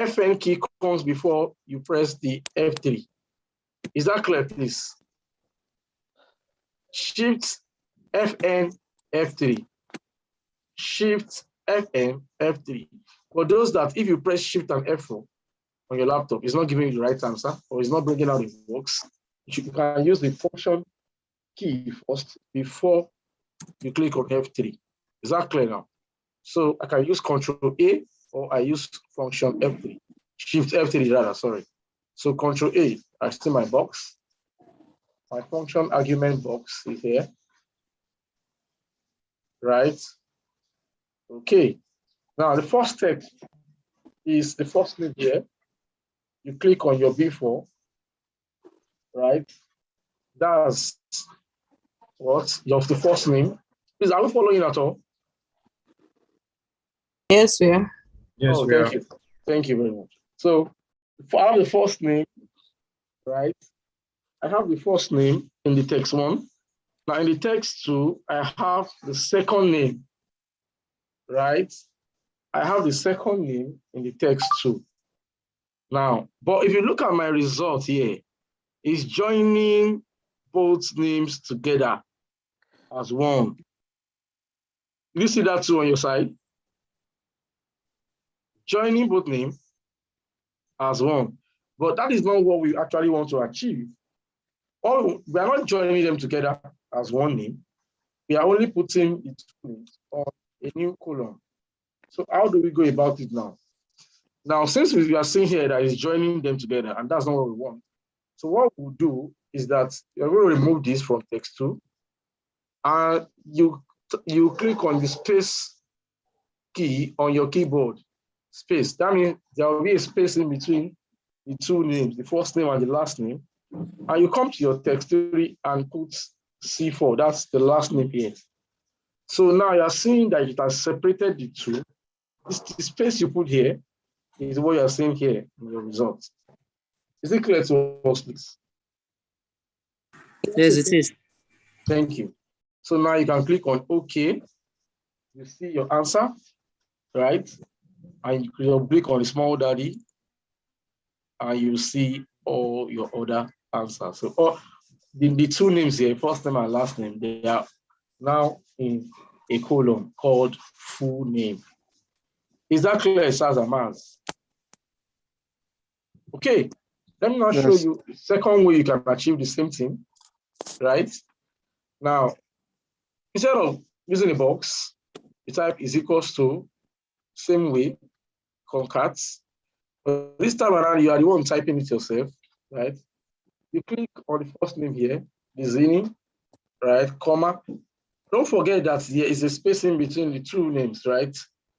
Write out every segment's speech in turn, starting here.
FN key comes before you press the F3. Is that clear, please? Shift FN F3. Shift FN F3. For those that if you press Shift and F4 on your laptop, it's not giving you the right answer or it's not bringing out the box, you can use the function key first before you click on F3. Is that clear now? So I can use Control A or I use function F3. Shift F3 rather, sorry. So Control A, I see my box. My function argument box is here. Right? Okay. Now the first step is the first name here. You click on your B4, right? That's what? Your the first name. Please, are we following at all? Yes, we are. Yes, oh, we thank are. you. Thank you very much. So I have the first name, right? I have the first name in the text 1. Now in the text 2, I have the second name, right? I have the second name in the text 2. Now, but if you look at my result here, it's joining both names together as one. You see that too on your side? Joining both names as one. But that is not what we actually want to achieve. We are not joining them together as one name. We are only putting it on a new column. So how do we go about it now? Now, since we are seeing here that it's joining them together, and that's not what we want. So what we'll do is that we're going to remove this from text 2, and you click on the space key on your keyboard. Space. That means there will be a space in between the two names, the first name and the last name. And you come to your text 3 and put C4. That's the last name here. So now you're seeing that it has separated the two. The space you put here is what you're seeing here in your results. Is it clear to us, please? Yes, it is. Thank you. So now you can click on OK. You see your answer, right? And you click on the small daddy, and you see all your other answers. So the two names here, first name and last name, they are now in a column called full name. Is that clear as a mass? Okay, let me now show you the second way you can achieve the same thing, right? Now, instead of using a box, you type is equals to, same way, concat. But this time around, you are the one typing it yourself, right? You click on the first name here, the Zini, right, comma. Don't forget that there is a space in between the two names, right?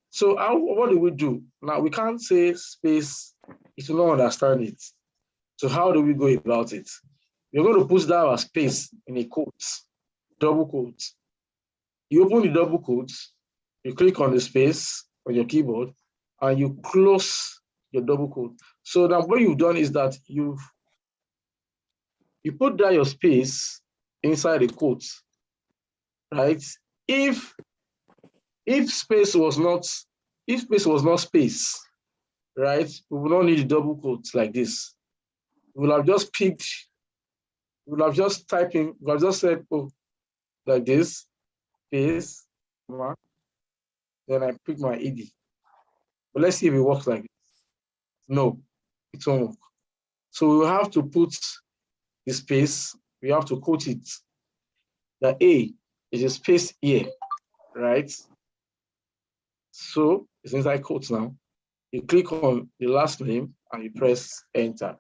So what do we do? Now, we can't say space if you don't understand it. So how do we go about it? You're going to put down a space in a quote, double quote. You open the double quotes, you click on the space on your keyboard, and you close your double quote. So now what you've done is that you put down your space inside the quote, right? If space was not space, right, we will not need a double quotes like this. We will have just picked, we will have just typed in, we will have just said, oh, like this, space, then I pick my ED. But let's see if it works like this. No, it won't work. So we will have to put the space, we have to quote it. The A is a space here, right? So it's inside quotes now. You click on the last name and you press enter.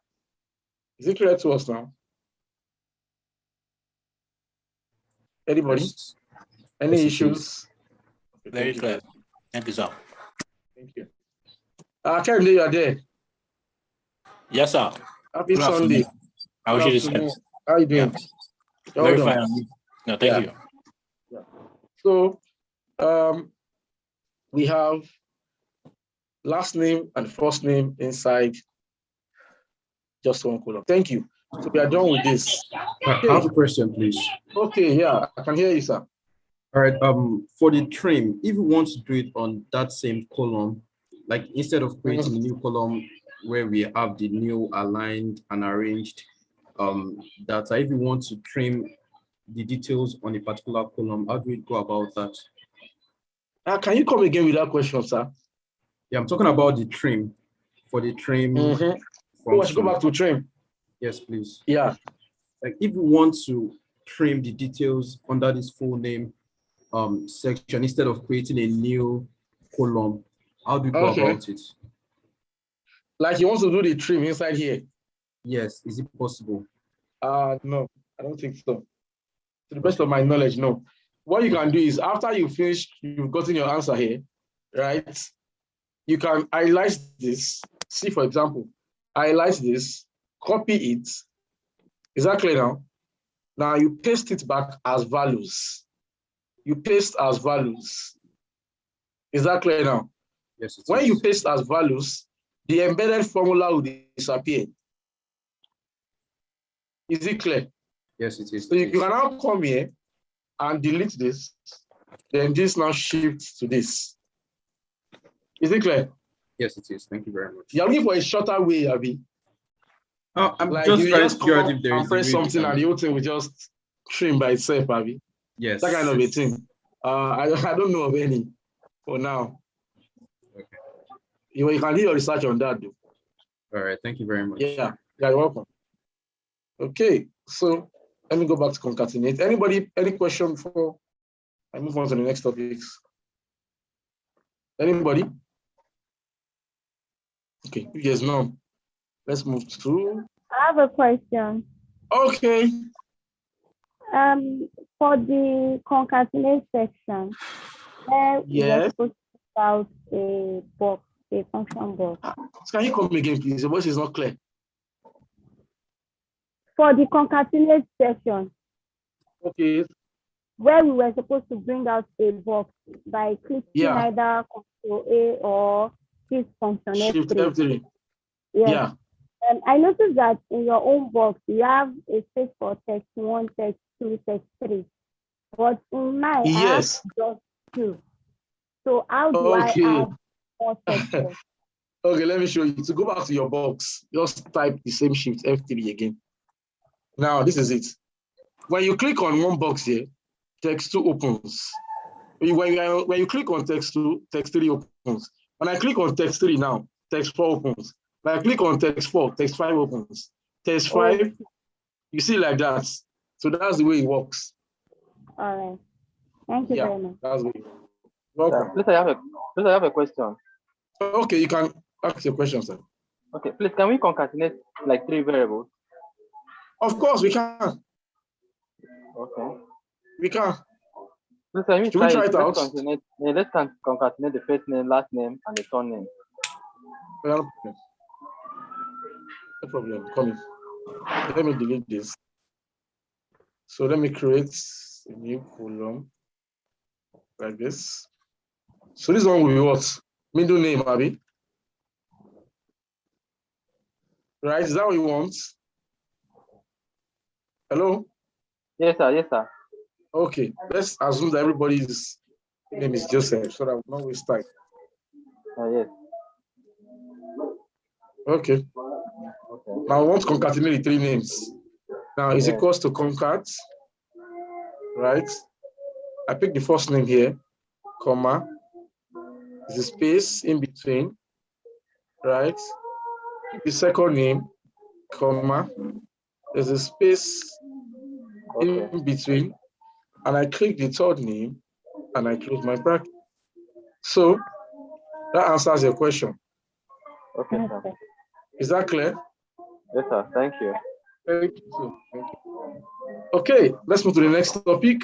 Is it clear to us now? Anybody? Yes. Any Yes, issues? Very clear. Thank you, sir. Thank you. Kevin, you are there. Yes, sir. Happy Good Sunday. afternoon. I wish you the same. How are you doing? Yeah. Very fine. No, thank you. Yeah. So we have last name and first name inside just one column. Thank you. So we are done with this. I have a question, please. Okay, yeah, I can hear you, sir. All right. For the trim, if you want to do it on that same column, like instead of creating a new column where we have the new aligned and arranged data, if we want to trim the details on a particular column, how do we go about that? Can you come again with that question, sir? Yeah, I'm talking about the trim, for the trim Oh, I should go function. back to trim. Yes, please. Yeah. Like if we want to trim the details under this full name section instead of creating a new column, how do we go about it? Like you want to do the trim inside here? Yes, is it possible? No, I don't think so. To the best of my knowledge, no. What you can do is after you finish, you've gotten your answer here, right? You can highlight this. See, for example, highlight this, copy it. Is that clear now? Now you paste it back as values. You paste as values. Is that clear now? Yes, it when is. you paste as values, the embedded formula will disappear. Is it clear? Yes, it is. So you can now come here and delete this. Then this now shifts to this. Is it clear? Yes, it is. Thank you very much. You're looking for a shorter way, Abi. I'm like just you trying just to figure out come if there and is press a way something and the whole thing will just trim by itself, Abi. Yes. That kind of a thing. I don't know of any for now. Okay. You can do your research on that, though. All right. Thank you very much. Yeah, you're welcome. Okay, so let me go back to concatenate. Anybody, any question before I move on to the next topics? Anybody? Okay, yes, no. Let's move to. I have a question. Okay. For the concatenate section, where we were supposed to put out a box, a function box. Can you come again, please? Your voice is not clear. For the concatenate section. Okay. Where we were supposed to bring out a box by clicking either Ctrl A or this function Shift F3. F3. Yes. Yeah. I noticed that in your own box, you have a space for text 1, text 2, text 3. But in mine, I have just 2. So how do I add more text? Okay, let me show you. To go back to your box, just type the same shift F3 again. Now, this is it. When you click on one box here, text 2 opens. When you click on text 2, text 3 opens. When I click on text 3 now, text 4 opens. When I click on text 4, text 5 opens. Text 5, you see like that. So that's the way it works. All right. Thank you very much. That's the way it works. Welcome. Please, I have a question. Okay, you can ask your question, sir. Okay, please, can we concatenate like 3 variables? Of course, we can. Okay. We can. Please, can we try it out? Let's concatenate the first name, last name, and the surname. No problem. Coming. Let me delete this. So let me create a new column like this. So this one will be what? Middle name, Abby. Right? Is that what you want? Hello? Yes, sir. Yes, sir. Okay. Let's assume that everybody's name is Joseph, so that will not waste time. Yes. Okay. Now I want to concatenate the 3 names. Now is equals to concat, right? I pick the first name here, comma, there's a space in between, right? The second name, comma, there's a space in between, and I click the third name, and I close my bracket. So that answers your question. Okay, sir. Is that clear? Yes, sir. Thank you. Thank you. Thank you. Okay, let's move to the next topic.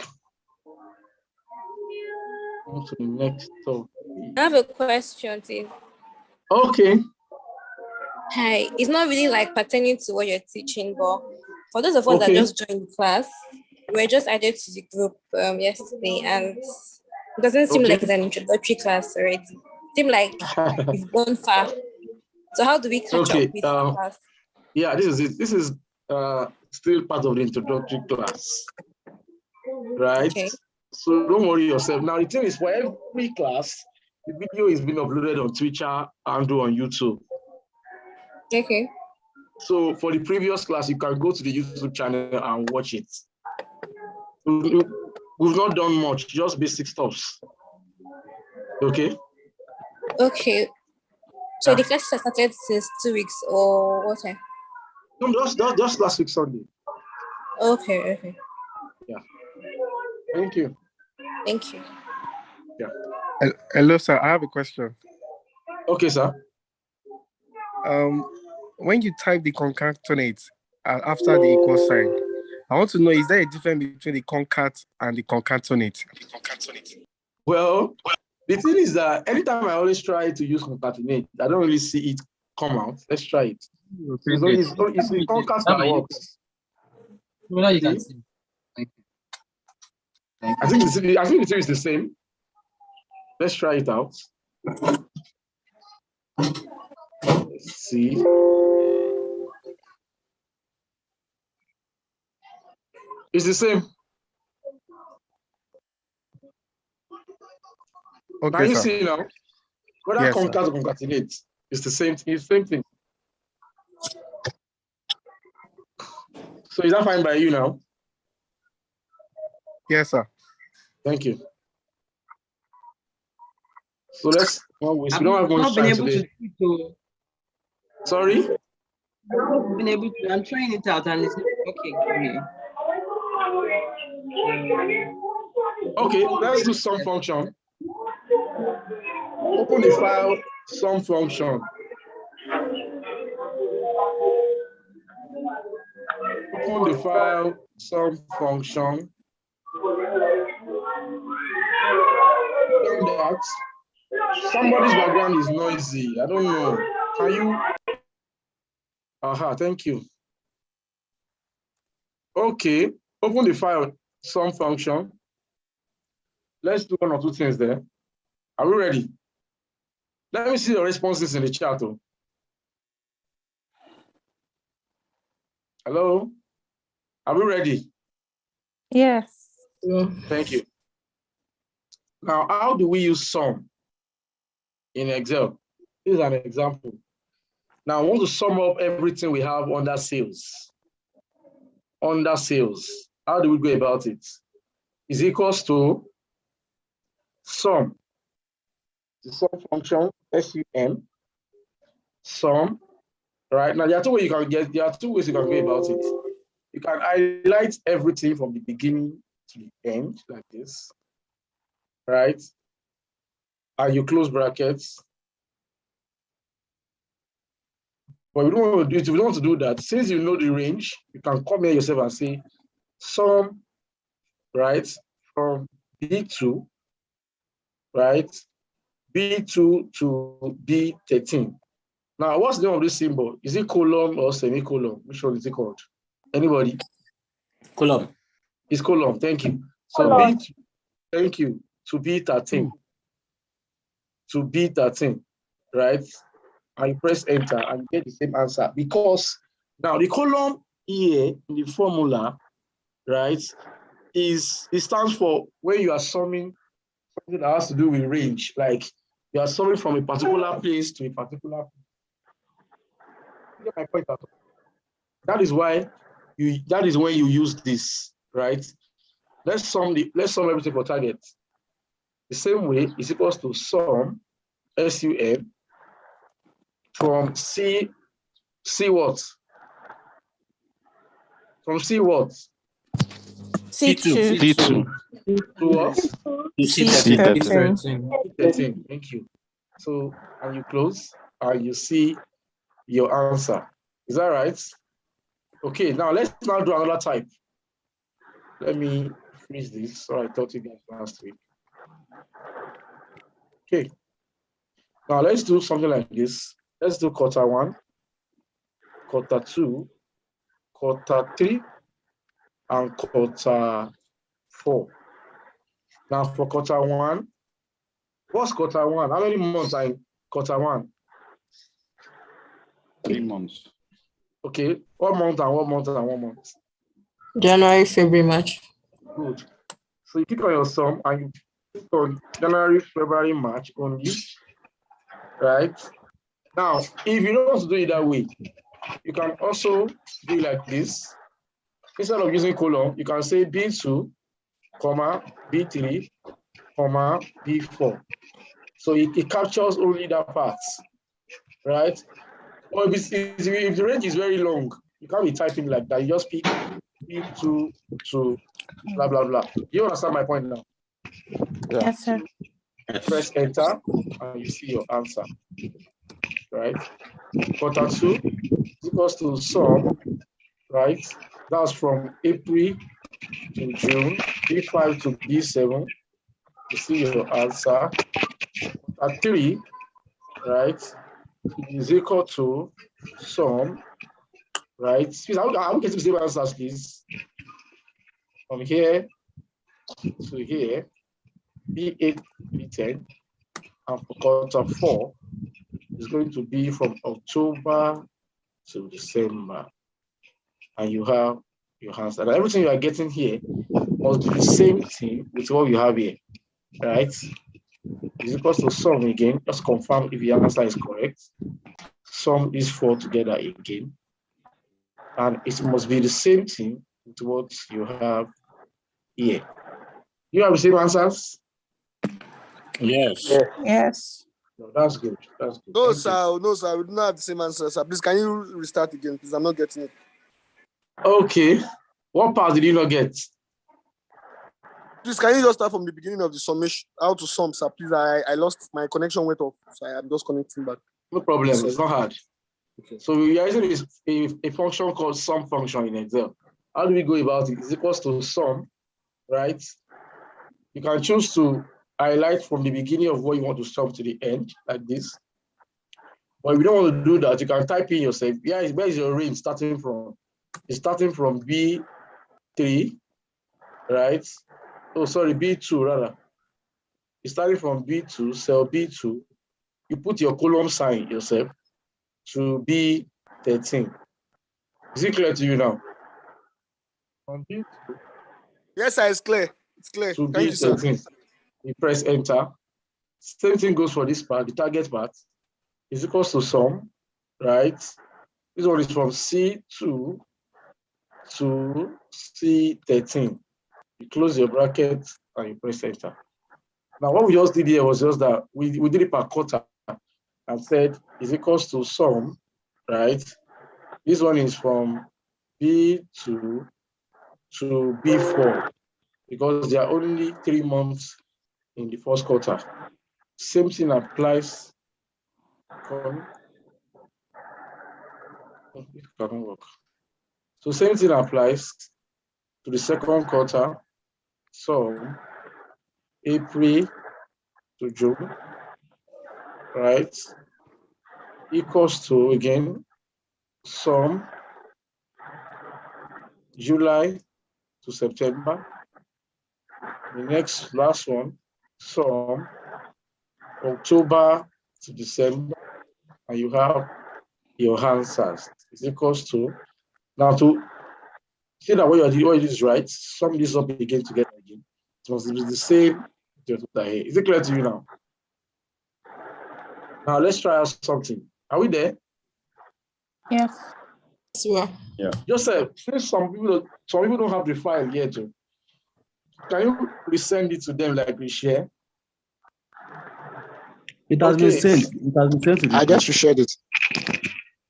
Move to the next topic. I have a question, Steve. Okay. Hi, it's not really like pertaining to what you're teaching, but for those of us that just joined the class, we were just added to the group yesterday, and it doesn't seem like it's an introductory class already. It seems like we've gone far. So how do we catch up with the class? Yeah, this is it. This is still part of the introductory class, right? Okay. So don't worry yourself. Now the thing is, for every class, The video is being uploaded on Twicher and on YouTube. Okay. So for the previous class, you can go to the YouTube channel and watch it. We've not done much, just basic stuffs. Okay? Okay. So the class has started since 2 weeks or what time? No, just last week Sunday. Okay. Yeah. Thank you. Thank you. Yeah. Hello, sir. I have a question. Okay, sir. When you type the concatenate after the equal sign, I want to know, is there a difference between the concat and the concatenate? Well, the thing is that anytime I always try to use concatenate, I don't really see it come out. Let's try it. It's the concat that works. Well, you can see. Thank you. I think the thing is the same. Let's try it out. Let's see. It's the same. Okay, now you sir. see now, whether Yes, concat or concatenate, it's the same thing. It's the same thing. So is that fine by you now? Yes, sir. Thank you. So let's not waste. We don't have much time today. Sorry? I've been able to. I'm trying it out and it's not working. Okay, let's do some function. Open the file, some function. Open the file, some function. Done that. Somebody's background is noisy. I don't know. Can you? Aha, thank you. Okay, open the file, some function. Let's do one or two things there. Are we ready? Let me see your responses in the chat. Hello? Are we ready? Yes. Thank you. Now, how do we use sum in Excel? This is an example. Now, I want to sum up everything we have under sales. Under sales, how do we go about it? Is equals to sum. The sum function, SUM, sum, right? Now, there are two ways you can go about it. You can highlight everything from the beginning to the end, like this, right? And you close brackets. But we don't want to do it. We don't want to do that. Since you know the range, you can come here yourself and say sum, right, from B2, right, B2 to B13. Now, what's the name of this symbol? Is it column or semicolon? Which one is it called? Anybody? Column. It's column. Thank you. So Column. B2, thank you, to B13. To B13, right? And you press enter and you get the same answer. Because now the column here in the formula, right, it stands for when you are summing something that has to do with range. Like you are summing from a particular place to a particular place. You get my point at all? That is why that is when you use this, right? Let's sum everything for target. The same way is equals to sum, SUM, from C what? From C what? C2. To what? C13. 13. Thank you. So, and you close, and you see your answer. Is that right? Okay, now let's now do another type. Let me finish this. So I taught you guys last week. Okay. Now let's do something like this. Let's do quarter 1, quarter 2, quarter 3, and quarter 4. Now for quarter 1, what's quarter 1? How many months are in quarter 1? 3 months. Okay, 1 month and 1 month and 1 month. January, February, March. Good. So you click on your sum and you on January, February, March only, right? Now, if you don't want to do it that way, you can also do it like this. Instead of using column, you can say B2, comma, B3, comma, B4. So it captures only that part, right? Or if the range is very long, you can't be typing like that. You just pick B2 to blah, blah, blah. You understand my point now? Yes, sir. Press enter and you see your answer, right? Quarter 2 is equals to sum, right? That's from April to June, B5 to B7. You see your answer. Quarter 3, right, is equal to sum, right? Please, I'm getting the same answers, please. From here to here, B8, B10, and for quarter 4 is going to be from October to December. And you have your answer. And everything you are getting here must be the same thing with what you have here, right? Is equals to sum again. Just confirm if the answer is correct. Sum is 4 together again. And it must be the same thing with what you have here. You have the same answers? Yes. Yes. No, that's good. That's good. No, sir. No, sir. We do not have the same answer, sir. Please, can you restart again? Please, I'm not getting it. Okay. What part did you not get? Please, can you just start from the beginning of the summation? How to sum, sir? Please, I lost my connection went off, so I'm just connecting back. No problem. Sorry. It's not hard. Okay. So we are using a function called sum function in Excel. How do we go about it? It's equals to sum, right? You can choose to highlight from the beginning of what you want to sum to the end, like this. But if you don't want to do that, you can type in yourself. Yeah, where is your range starting from? It's starting from B3, right? Oh, sorry, B2 rather. It's starting from B2, cell B2. You put your column sign yourself to B13. Is it clear to you now? From B2 Yes, sir, it's clear. It's clear. to Thank you, sir. B13. You press enter. Same thing goes for this part, the target part. Is equals to sum, right? This one is from C2 to C13. You close your bracket and you press enter. Now, what we just did here was just that we did it per quarter and said is equals to sum, right? This one is from B2 to B4 because there are only 3 months in the first quarter. Same thing applies. It doesn't work. So same thing applies to the second quarter. So April to June, right? Equals to again sum July to September. The next last one, sum October to December, and you have your answers. Is equals to now to see that what you did is right. Sum this up again together again. It must be the same. Is it clear to you now? Now let's try out something. Are we there? Yes. Sure. Yeah. Joseph, since some people don't have the file yet, can you resend it to them like we share? It has been sent. It has been sent to the I guess you shared it.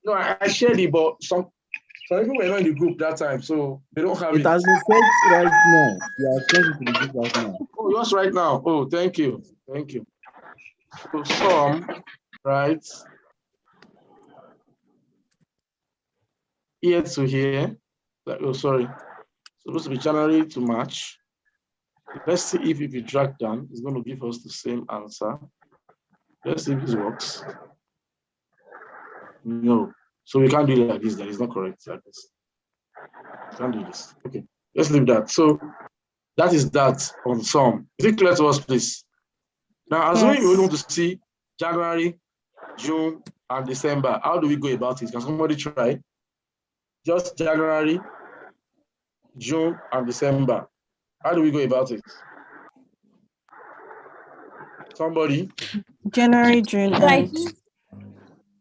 No, I shared it, but some people were not in the group that time, so they don't have it. It has been sent right now. You are sent it to the group right now. Oh, yours right now. Oh, thank you. Thank you. So sum, right? Here to here. Oh, sorry. Supposed to be January to March. Let's see if we drag down, it's going to give us the same answer. Let's see if this works. No. So we can't do it like this. That is not correct. Like this. We can't do this. Okay. Let's leave that. So that is that on sum. Is it clear to us, please? Now, assuming we want to see January, June, and December, how do we go about it? Can somebody try? Just January, June, and December. How do we go about it? Somebody? January, June, Right. and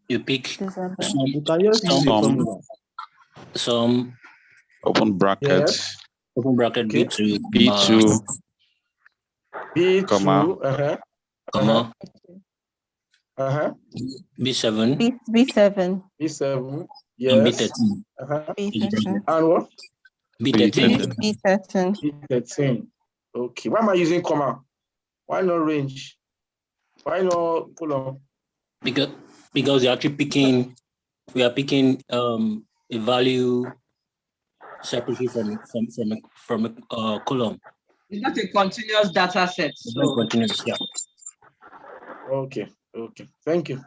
You pick December. You can just use the formula. some Open bracket. Yes. open bracket Okay. B2, B2, B2, comma, comma, B7, B7. B7, and yes. B13. B13. And what? B13. B13. B13. Okay. Why am I using comma? Why not range? Why not column? Because you're actually picking, we are picking a value separately from a column. It's not a continuous data set. It's not continuous, yeah. Okay. Thank you.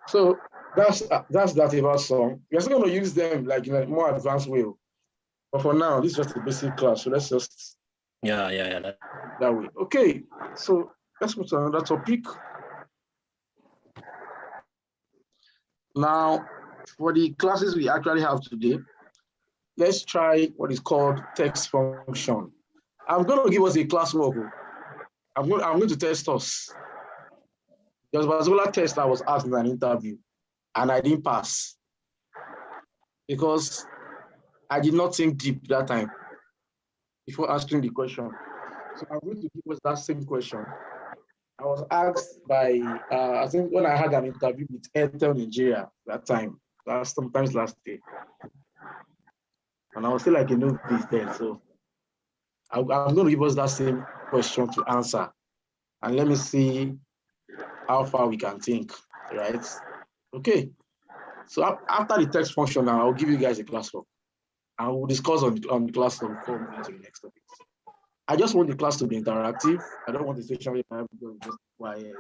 So that's that about some. We're still going to use them like in a more advanced way. But for now, this is just a basic class. So let's just Yeah. that way. Okay. So let's move to another topic. Now, for the classes we actually have today, let's try what is called text function. I'm going to give us a classwork. I'm going to test us. There was a particular test I was asked in an interview, and I didn't pass because I did not think deep that time before asking the question. So I'm going to give us that same question. I was asked by, I think when I had an interview with Airtel Nigeria that time, sometimes last day. And I was still like a novice there. So I'm going to give us that same question to answer. And let me see how far we can think, right? Okay. So after the text function, now I'll give you guys a classwork. And we'll discuss on the classwork before we go to the next topic. I just want the class to be interactive. I don't want the session where everybody just quiet.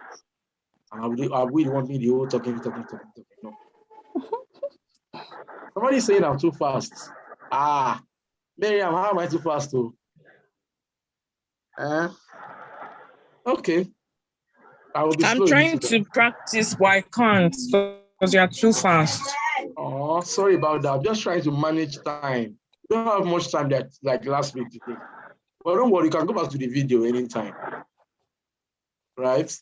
And I really want me the whole talking. No. Somebody saying I'm too fast. Miriam, how am I too fast too? Okay. I'm trying to practice, but I can't because you are too fast. Oh, sorry about that. I'm just trying to manage time. We don't have much time like last week today. But don't worry, you can go back to the video anytime. Right?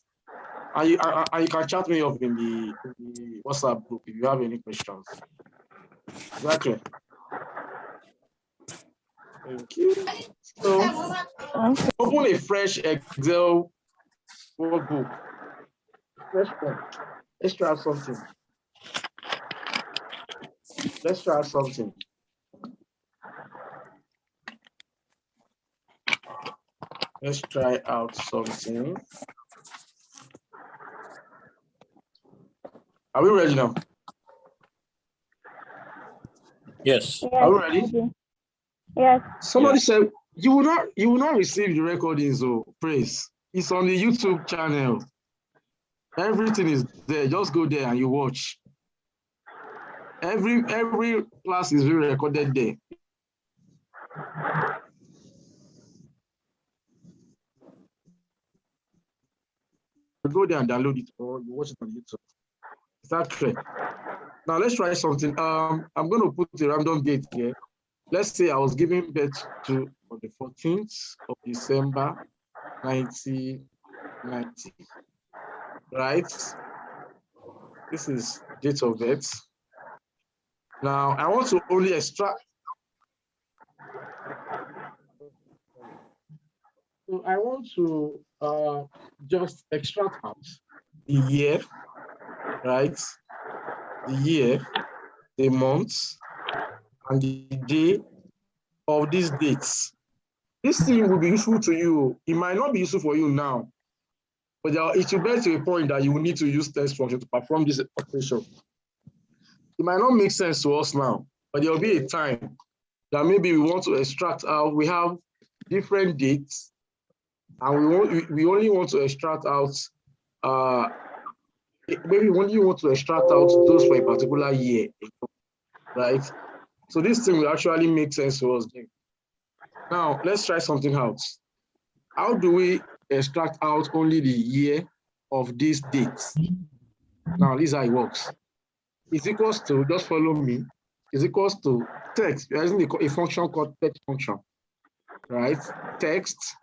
And you can chat me up in the WhatsApp group if you have any questions. Exactly. Thank you. So, open a fresh Excel workbook. Fresh one. Let's try something. Let's try something. Let's try out something. Are we ready now? Yes. Are we ready? Yes. Somebody said you will not receive the recordings of praise. It's on the YouTube channel. Everything is there. Just go there and you watch. Every class is being recorded there. Go there and download it or you watch it on YouTube. Is that clear? Now let's try something. I'm going to put a random date here. Let's say I was giving birth to on the 14th of December, 1990. Right? This is date of birth. Now I want to only extract. So I want to just extract out the year, right? The year, the month, and the day of these dates. This thing will be useful to you. It might not be useful for you now, but it will get to a point that you will need to use text function to perform this operation. It might not make sense to us now, but there will be a time that maybe we want to extract out. We have different dates, and we only want to extract out. Maybe we only want to extract out those for a particular year, right? So this thing will actually make sense to us. Now let's try something else. How do we extract out only the year of these dates? Now this is how it works. It's equals to, just follow me, is equals to text. We're using a function called text function, right? Text,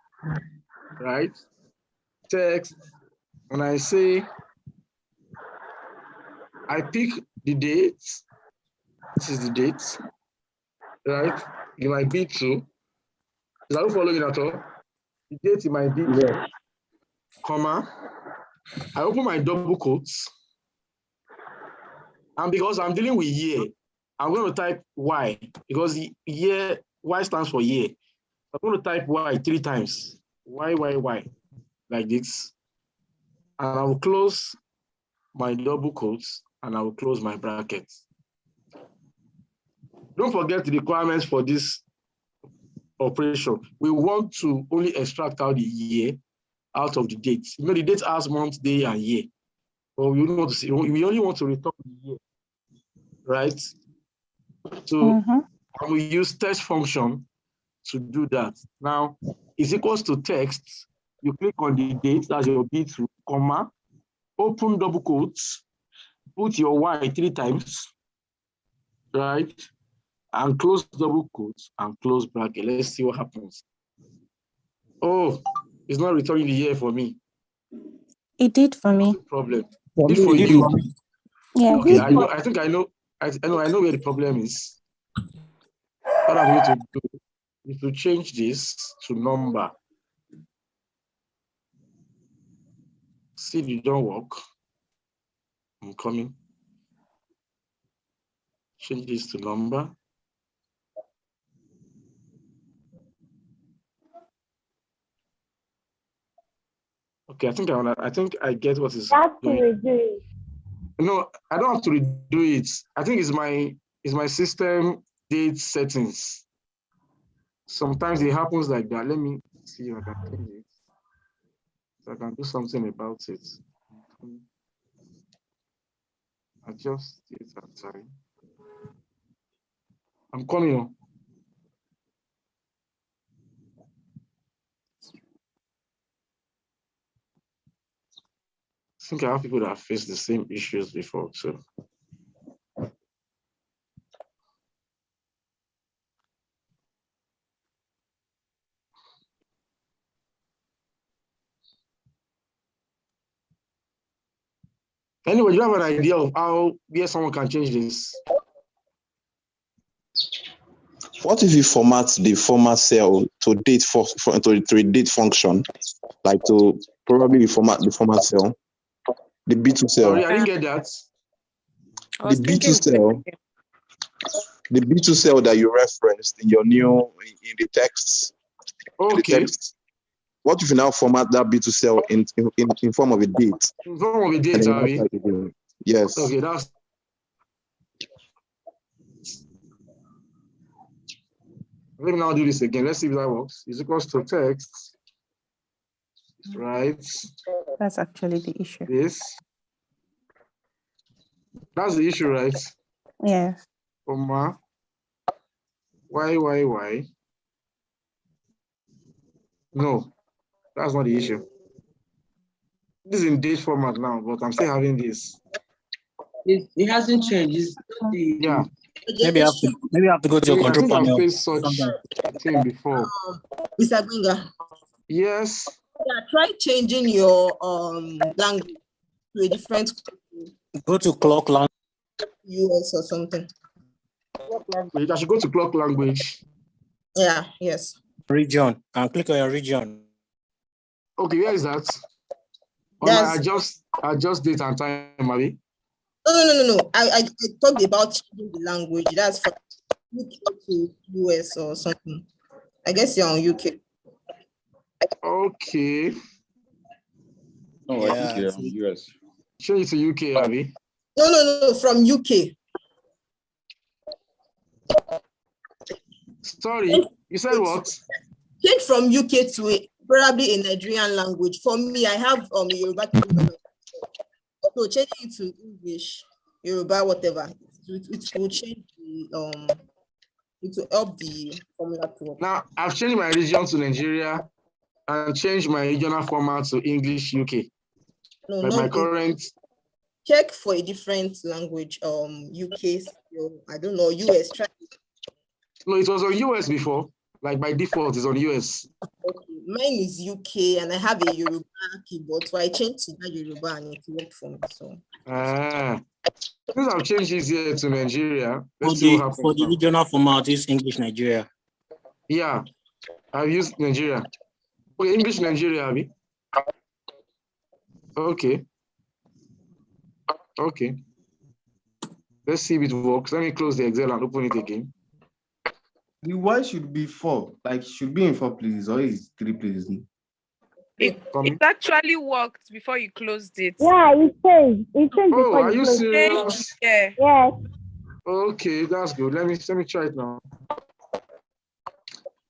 right? text, and I say, I pick the date. This is the date, right? It might be true. Is that following at all? The date it might be, Yes. comma. I open my double quotes. And because I'm dealing with year, I'm going to type Y because the year, Y stands for year. I'm going to type Y 3 times. Y, like this. And I will close my double quotes and I will close my brackets. Don't forget the requirements for this operation. We want to only extract out the year out of the date. You know, the date has month, day, and year. But we don't want to see, we only want to return the year, right? So we use text function to do that. Now, is equals to text. You click on the date, that's your B2, comma, open double quotes, put your Y 3 times, right? And close double quotes and close bracket. Let's see what happens. Oh, it's not returning the year for me. It did for me. No problem. For It did for me, you. Yeah. Okay, I know where the problem is. What I'm going to do is to change this to number. See if it don't work. I'm coming. Change this to number. Okay, I think I get what is going. Redo it. No, I don't have to redo it. I think it's my system date settings. Sometimes it happens like that. Let me see if I can change it. So I can do something about it. Adjust it at time. I'm coming on. I think I have people that have faced the same issues before too. Anyway, you have an idea of where someone can change this? What if you format the format cell to date to a date function, like to probably format the format cell, the B2 cell? Sorry, I didn't get that. The B2 cell that you referenced in your in the text. Okay. The text. What if you now format that B2 cell in form of a date? In form of a date, Abby. Yes. Okay, that's. Let me now do this again. Let's see if that works. Is equals to text, right? That's actually the issue. This. That's the issue, right? Yeah. Comma. Y. No, that's not the issue. This is in date format now, but I'm still having this. It hasn't changed. Yeah. Maybe I have to go to your control panel. I think I've faced such thing before. Mr. Gbenga. Yes. Yeah, try changing your language to a different. Go to clock language. US or something. Clock language. I should go to clock language. Yeah. Yes. Region and click on your region. Okay, where is that? I adjust date and time, Abby. No. I talked about changing the language. That's for UK to US or something. I guess you're on UK. Okay. No, I think you're on US. Change it to UK, Abby. No, from UK. Sorry, you said what? Change from UK to probably a Nigerian language. For me, I have Yoruba. So changing it to English, Yoruba, whatever. It will change the it will help the formula to work. Now I've changed my region to Nigeria and changed my regional format to English UK. No, like my current. Check for a different language. UK, I don't know, US. Try. No, it was on US before. Like by default, it's on US. Okay. Mine is UK and I have a Yoruba keyboard, so I changed to that Yoruba and it worked for me. So since I've changed this here to Nigeria, let's For see what the happens now. regional format is English Nigeria. Yeah, I've used Nigeria. Okay, English Nigeria, Abi. Okay. Okay. Let's see if it works. Let me close the Excel and open it again. The Y should be 4, like should be in 4 places, or is 3 places? It actually worked before you closed it. Yeah, it says. It says Oh, before are you close. serious? Yeah. Yes. Okay, that's good. Let me try it now.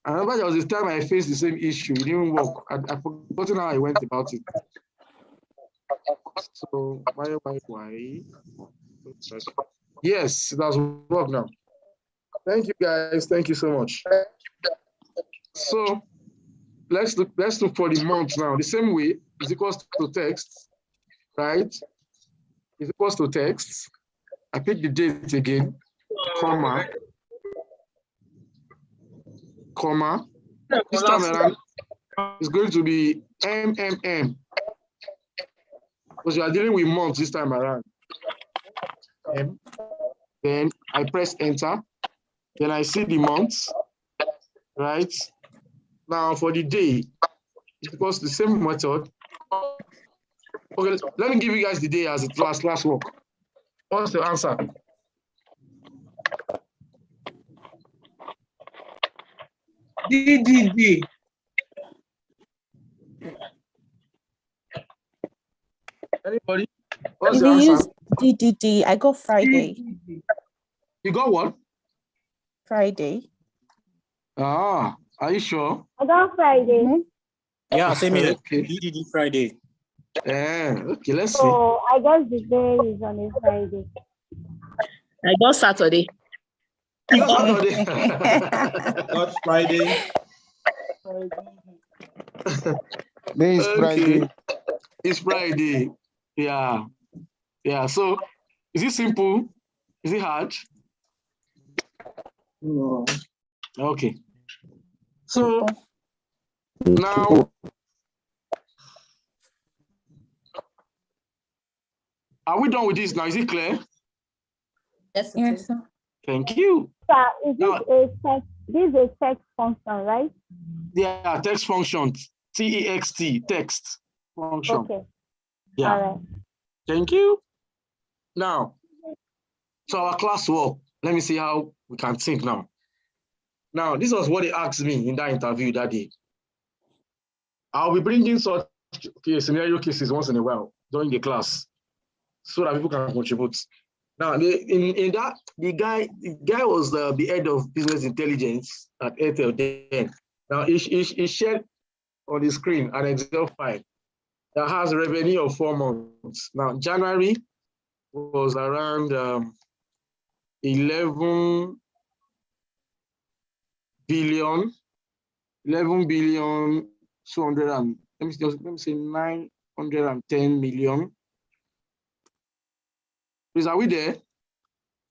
I remember there was this time I faced the same issue. It didn't work. I forgotten how I went about it. So why? Yes, it does work now. Thank you guys. Thank you so much. So let's look for the month now. The same way is equals to text, right? Is equals to text. I pick the date again, comma. This time around is going to be MMM. Because you are dealing with months this time around. Then I press enter. Then I see the months, right? Now for the day, it's because the same method. Okay, let me give you guys the day as it last work. What's the answer? DDD. Anybody? What's If the you answer? use DDD, I got Friday. You got what? Friday. Ah, are you sure? I got Friday. Yeah, same here. Okay. DDD Friday. Yeah, okay, let's see. So I guess the day is on a Friday. I got Saturday. You got Saturday. Got Friday. Then it's Friday. It's Friday. Yeah. Yeah. So is it simple? Is it hard? No. Okay. So now are we done with this now? Is it clear? Yes, Yes, sir. Thank you. So is this a text? This is a text function, right? Yeah, text function. TEXT, text function. Okay. Yeah. All right. Thank you. Now, so our class work. Let me see how we can think now. Now, this was what they asked me in that interview that day. I'll be bringing such scenario cases once in a while during the class so that people can contribute. Now, in that, the guy was the head of business intelligence at Airtel then. Now, he shared on the screen an Excel file that has revenue of 4 months. Now, January was around 11 billion 200 and let me say 910 million. Please, are we there?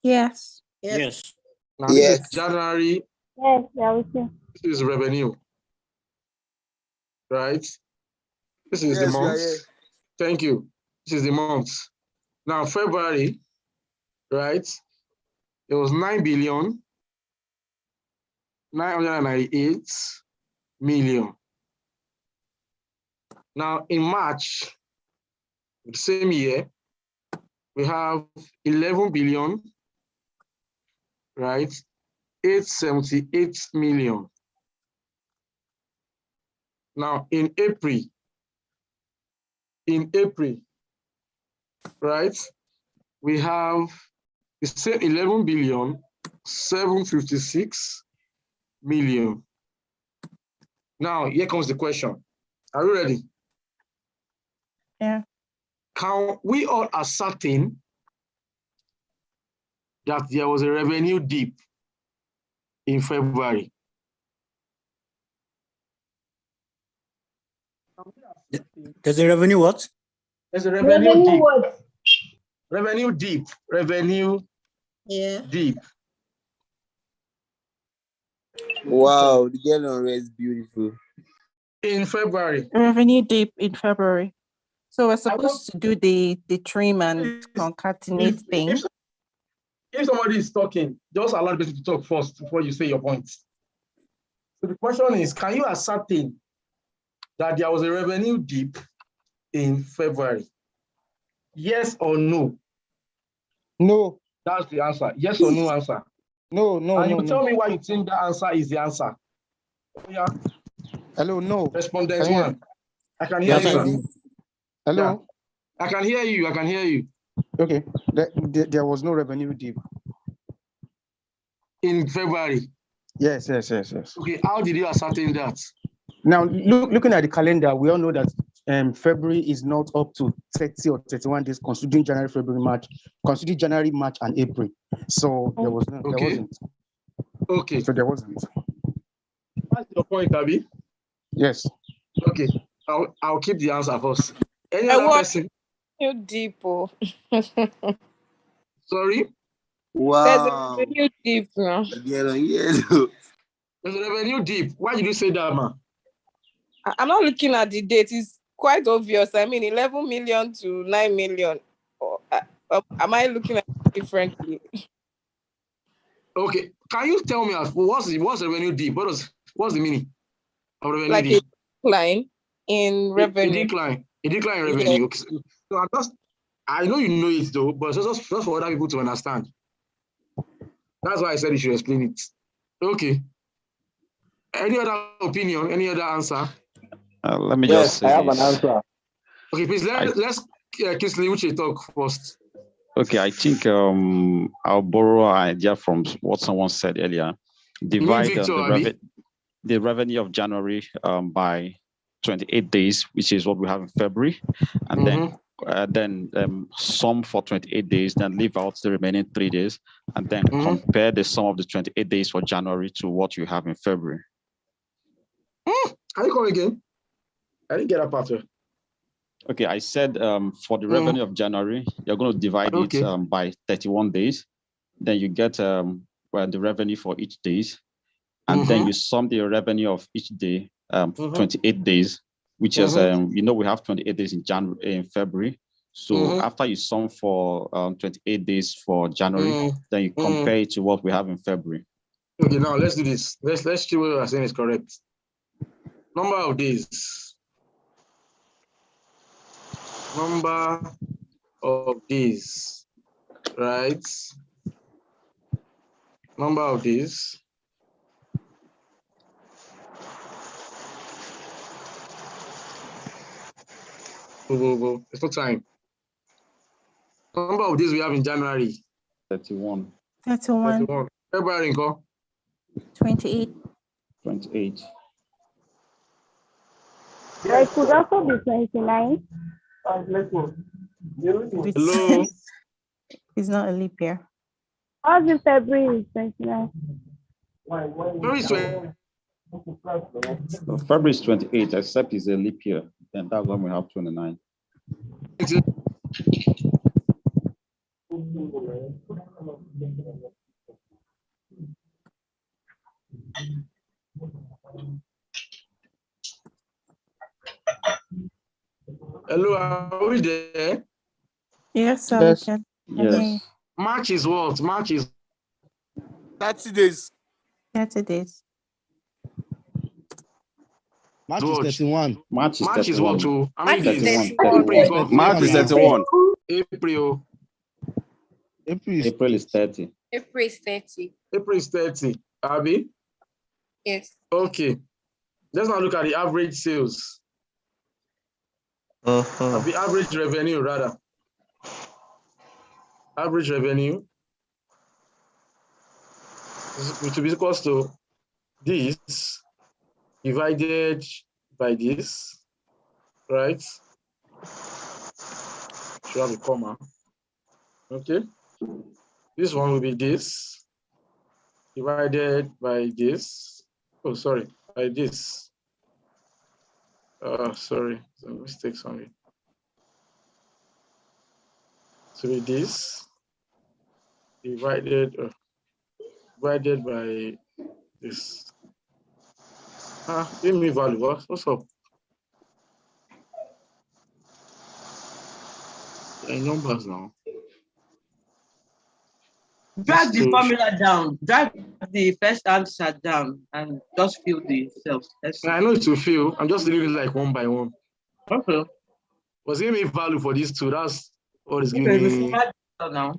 Yes. Yes. Now this is January. Yes, yeah, This is revenue, right? This is the month. Thank you. This is the month. Now February, right? It was 9,998 million. Now in March, the same year, we have 11 billion, right? 878 million. Now in April, right? We have the same 11 billion, 756 million. Now here comes the question. Are you ready? Yeah. Can we all ascertain that there was a revenue dip in February? There's a revenue what? There's a revenue dip. What? Revenue dip. Revenue dip. Wow, the girl on red is beautiful. In February. Revenue dip in February. So we're supposed to do the trim and concatenate thing. If somebody is talking, just allow the person to talk first before you say your points. So the question is, can you ascertain that there was a revenue dip in February? Yes or no? No. That's the answer. Yes or no answer? No. And you tell me why you think the answer is the answer. Yeah. Hello, no. Respondent one. I can hear you. Hello. Yeah. I can hear you. I can hear you. Okay. There was no revenue dip. In February? Yes. Okay, how did you ascertain that? Now, looking at the calendar, we all know that February is not up to 30 or 31 days, considering January, February, March, considering January, March, and April. So there was no, there wasn't. Okay. So there wasn't. That's your point, Abby? Yes. Okay, I'll keep the answer first. Any other person? You deep. Sorry? Wow. There's a revenue dip now. There's a revenue dip. Why did you say that, man? I'm not looking at the date. It's quite obvious. I mean, 11 million to 9 million. Am I looking at it differently? Okay, can you tell me what's the revenue dip? What's the meaning of revenue Like dip? a decline in revenue. A decline in revenue. Yeah. Okay. So I know you know it though, but just for other people to understand. That's why I said you should explain it. Okay. Any other opinion? Any other answer? Let me just say I have this. an answer. Okay, please let's Kingsley Uche talk first. Okay, I think I'll borrow an idea from what someone said earlier. Divide the revenue of January by 28 days, which is what we have in February, and then sum for 28 days, then leave out the remaining 3 days, and then compare the sum of the 28 days for January to what you have in February. Can you come again? I didn't get that part. Okay, I said for the revenue of January, you're going to divide it by 31 days. Then you get the revenue for each days. And then you sum the revenue of each day, 28 days, which is, we have 28 days in February. So after you sum for 28 days for January, then you compare it to what we have in February. Okay, now let's do this. Let's see what you're saying is correct. Number of days. Number of days, right? Number of days. Go. It's no time. Number of days we have in January. 31. 31. February, 28. 28. It could also be 29. Hello. It's not a leap year. How's in February is 29? February is 28, except it's a leap year. Then that's when we have 29. Hello, are we there? Yes, sir. Yes. Yes. March is what? March is 30 days. 30 days. March is 31. March is what? Too? How many days? 31. March is 31. April. April is 30. April is 30. April is 30. Abby? Yes. Okay. Let's now look at the average sales. The average revenue, rather. Average revenue, which will be equal to this divided by this, right? Should have a comma. Okay. This one will be this divided by this. Oh, sorry, by this. Sorry, some mistakes on it. So with this divided by this. Give me value. What's up? Numbers now. Drag the formula down. Drag the first answer down and just fill the cells. I know it will fill. I'm just doing it like one by one. Okay. Was giving me value for these two. That's what is giving me. Now.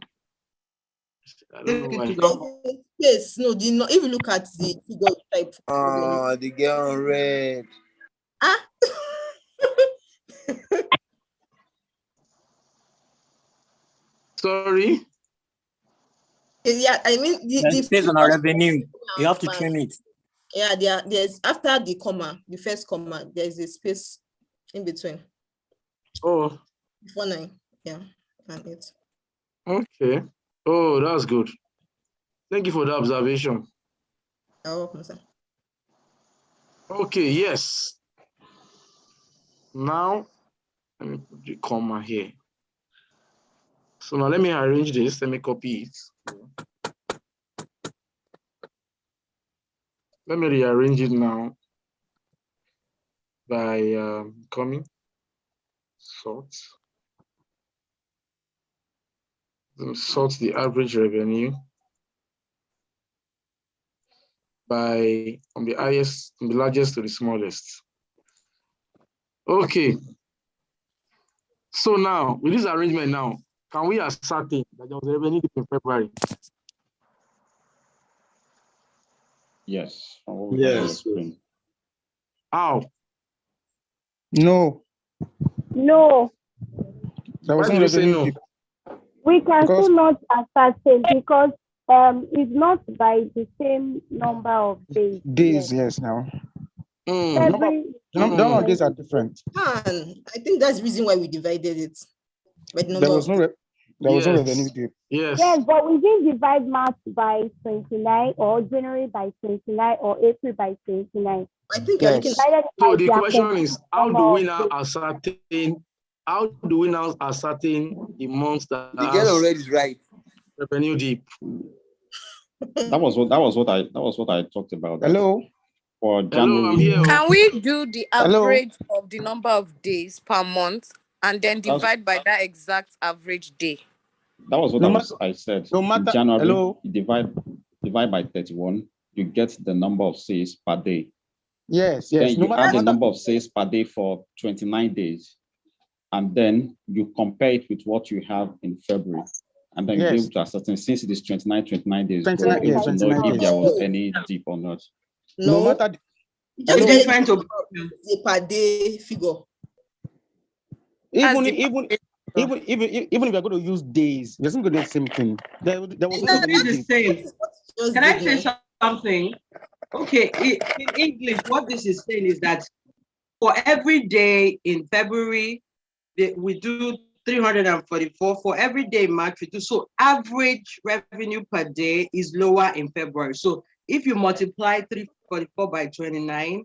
I don't know why. Yes, no, if you look at the figure type. Oh, the girl on red. Sorry. Yeah, I mean the based on our revenue. You have to trim it. Yeah, there's after the comma, the first comma, there's a space in between. Oh. Before 9, yeah, and 8. Okay. Oh, that's good. Thank you for the observation. You're welcome, sir. Okay, yes. Now, let me put the comma here. So now let me arrange this. Let me copy it. Let me rearrange it now by coming, sort. Then sort the average revenue by from the highest, from the largest to the smallest. Okay. So now, with this arrangement now, can we ascertain that there was a revenue dip in February? Yes. Yes. How? No. No. There Why was do no you say revenue no? dip. We can Because- still not ascertain because it's not by the same number of days. Days, yes, now. February. Number of days are different. I think that's the reason why we divided it. By the number There was no revenue dip. Yes. Yes, but we didn't divide March by 29 or January by 29 or April by 29. I think you're looking at So the question is, how do we now ascertain? How do we now ascertain the months that The girl already is right. Revenue dip. That was what I talked about. Hello. For January. I'm here. Can we do the Hello? average of the number of days per month and then divide by that exact average day? That was what I said. No matter. In January, Hello. you divide by 31, you get the number of sales per day. Yes. Then you No add the matter. number of sales per day for 29 days. And then you compare it with what you have in February. And then you'll be able to ascertain, since it is 29 days, 29 you'll be able to know 29 if there was days. any dip or not. No matter. Just Hello? different to the per day figure. Even if we're going to use days, we're still going to do the same thing. There was no revenue the dip. same. Can I say something? Okay, in English, what this is saying is that for every day in February, we do 344. For every day in March, we do. So average revenue per day is lower in February. So if you multiply 344 by 29,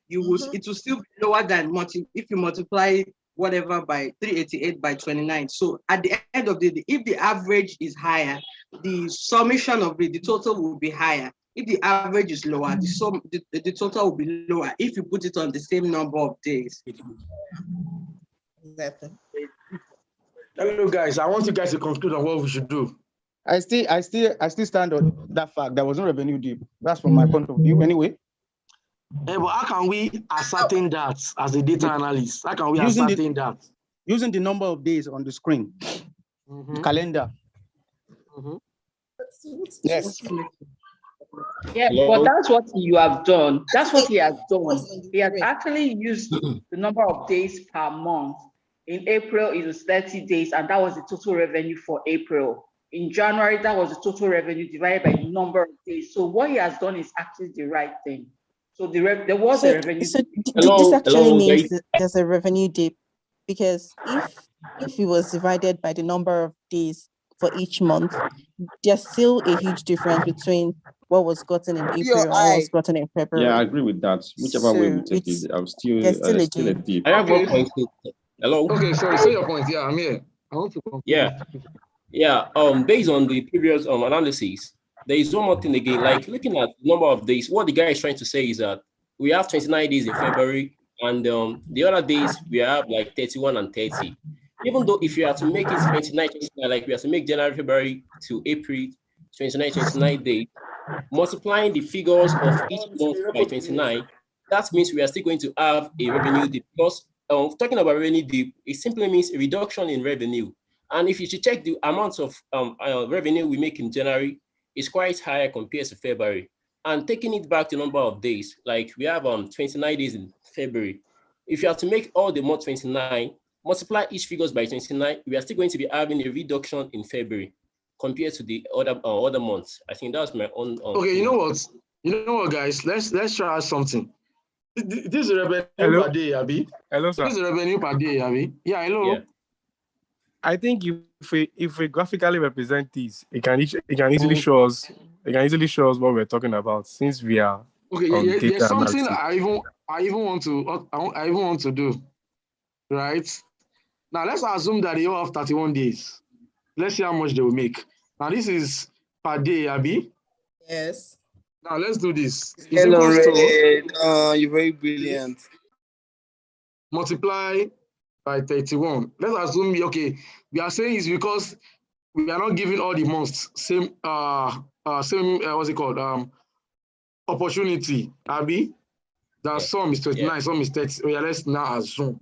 you will it will still be lower than if you multiply whatever by 388 by 29. So at the end of the day, if the average is higher, the summation of it, the total will be higher. If the average is lower, the total will be lower if you put it on the same number of days. Exactly. Hello, guys. I want you guys to conclude on what we should do. I still stand on that fact. There was no revenue dip. That's from my point of view, anyway. But how can we ascertain that as a data analyst? How can we ascertain that? Using the number of days on the screen, the calendar. Yes. Yeah, but that's what you have done. That's what he has done. He has actually used the number of days per month. In April, it was 30 days, and that was the total revenue for April. In January, that was the total revenue divided by the number of days. So what he has done is actually the right thing. So there was a revenue. So this actually means that there's a revenue dip, because if it was divided by the number of days for each month, there's still a huge difference between what was gotten in April and what was gotten in February. Yeah, I agree with that. Whichever way we take it, I'm still a dip. I have one point. Hello. Okay, sorry. Say your point. Yeah, I'm here. I want to conclude. Yeah. Based on the previous analysis, there is one more thing again. Like looking at the number of days, what the guy is trying to say is that we have 29 days in February, and the other days we have like 31 and 30. Even though if you have to make it 29, 29, like we have to make January, February to April, 29 days, multiplying the figures of each month by 29, that means we are still going to have a revenue dip. Because talking about revenue dip, it simply means a reduction in revenue. And if you should check the amount of revenue we make in January, it's quite higher compared to February. And taking it back to number of days, like we have 29 days in February. If you have to make all the month 29, multiply each figures by 29, we are still going to be having a reduction in February compared to the other months. I think that's my own. Okay, you know what, guys? Let's try something. This is revenue per day, Abi. Hello, sir. This is revenue per day, Abi. Yeah, hello. Yeah. I think if we graphically represent this, it can easily show us. It can easily show us what we're talking about, since we are Okay, there's something analysis. I even want to do, right? Now let's assume that they all have 31 days. Let's see how much they will make. Now this is per day, Abi. Yes. Now let's do this. It's Hello, equals to you're very brilliant. multiply by 31. Let's assume, okay, we are saying it's because we are not giving all the months same what's it called, opportunity, Abi. That some is 29, some is 30. Yeah, let's now assume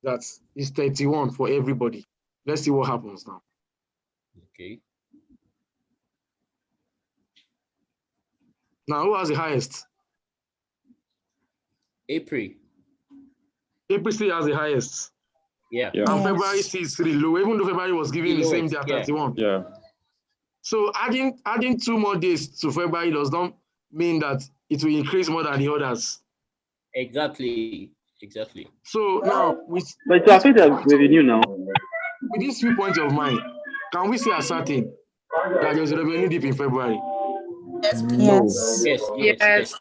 that it's 31 for everybody. Let's see what happens now. Okay. Now, who has the highest? April. April still has the highest. Yeah. And February still is really low, even though February was giving the same day at 31. Yeah. So adding 2 more days to February does not mean that it will increase more than the others. Exactly. So now but it's affect the revenue now. With these 3 points of mine, can we say ascertain that there's a revenue dip in February? Yes. Yes.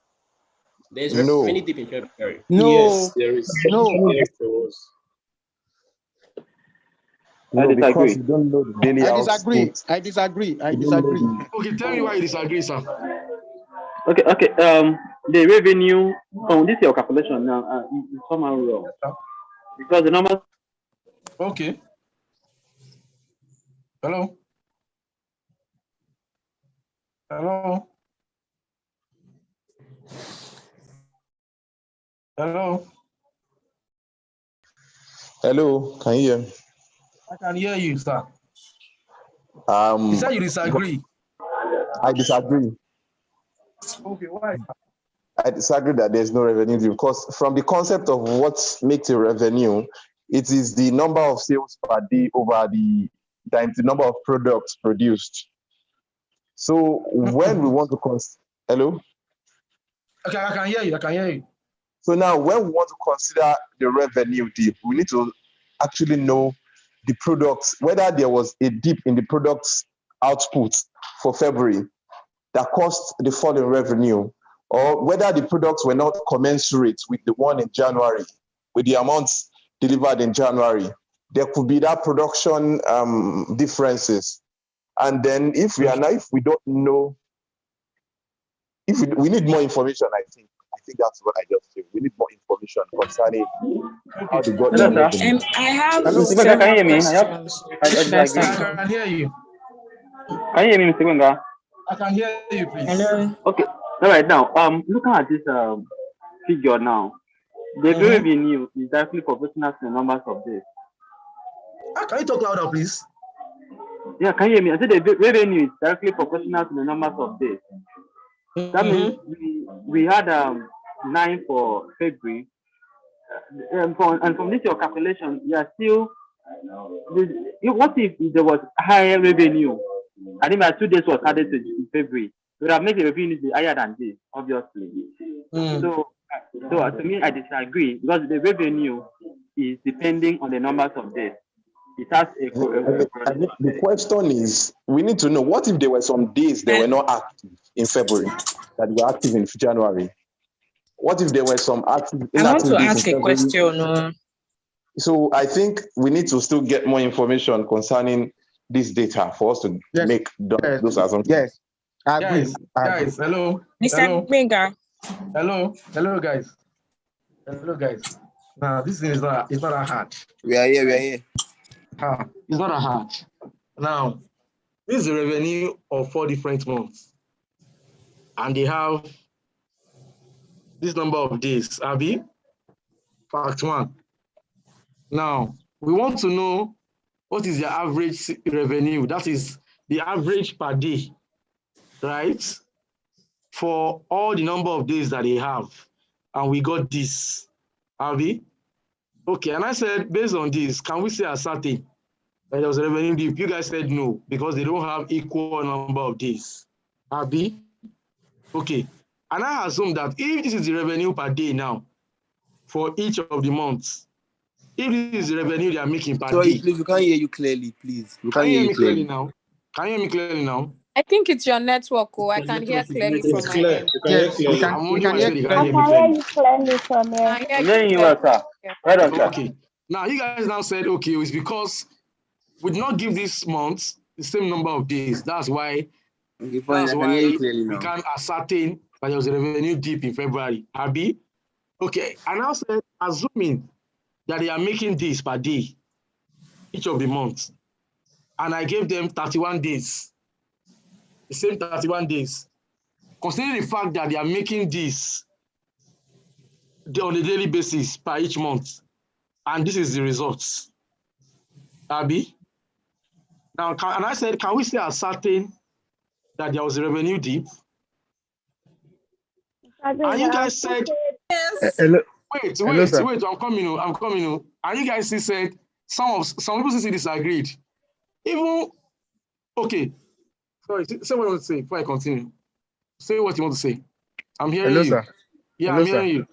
There's revenue dip in February. No. Yes, there is. No. Yes, there was. No, because you don't know the daily output. I disagree. Okay, tell me why you disagree, sir. Okay. The revenue from this your calculation now is somehow wrong because the numbers. Okay. Hello. Hello. Hello. Hello, can you hear me? I can hear you, sir. You said you disagree. I disagree. Okay, why? I disagree that there's no revenue because from the concept of what makes a revenue, it is the number of sales per day over the number of products produced. So when we want to hello? Okay, I can hear you. So now when we want to consider the revenue dip, we need to actually know the products, whether there was a dip in the product's output for February that caused the fall in revenue, or whether the products were not commensurate with the one in January, with the amounts delivered in January. There could be that production differences. And then if we don't know, we need more information, I think that's what I just said. We need more information concerning how they got that revenue. I have Can you hear me? I can hear you. Can you hear me, Mr. Wenga? I can hear you, please. Hello. Okay. All right, now looking at this figure now, the revenue is directly proportional to the numbers of days. Can you talk louder, please? Yeah, can you hear me? I said the revenue is directly proportional to the numbers of days. That means we had 9 for February, and from this your calculation, you are still. What if there was higher revenue? I think 2 days was added to February. We would have made the revenue higher than this, obviously. So to me, I disagree because the revenue is depending on the numbers of days. It has the question is, we need to know, what if there were some days that were not active in February, that were active in January? What if there were some active? I want to ask a question. So I think we need to still get more information concerning this data for us to make those assumptions. Yes, I agree. Guys, hello. Mr. Benga. Hello, guys. Hello, guys. Now this thing is not that hard. We are here. We are here. It's not that hard. Now, this is the revenue of 4 different months, and they have this number of days. Abi, fact 1. Now we want to know what is their average revenue. That is the average per day, right? For all the number of days that they have, and we got this. Abi, okay. And I said, based on this, can we say ascertain that there was a revenue dip? You guys said no, because they don't have equal number of days. Abi, okay. And I assume that if this is the revenue per day now for each of the months, if this is the revenue they are making per Sorry, day. please, we can't hear you clearly, please. We Can can't you hear hear you me clearly clearly. now? Can you hear me clearly now? I think it's your network. Oh, I can hear clearly from my clear. end. You can hear clearly. I'm only can hear you I can hear me can hear clearly. you clearly from here. I hear I'm you hearing you, clearly. sir. Well done, sir. Okay. Now you guys now said, okay, it's because we did not give this month the same number of days. That's why Okay, fine. I can hear you clearly we now. can't ascertain that there was a revenue dip in February. Abi? Okay. And I said, assuming that they are making this per day, each of the months, and I gave them 31 days, the same 31 days, considering the fact that they are making this on a daily basis per each month, and this is the results. Abi? Now, and I said, can we say ascertain that there was a revenue dip? And you guys said, yes. Hello. Wait, I'm coming. And you guys still said, some people still disagreed. Even, okay, sorry, say what you want to say before I continue. Say what you want to say. I'm hearing Hello, you. sir. Yeah, Hello, I'm sir. hearing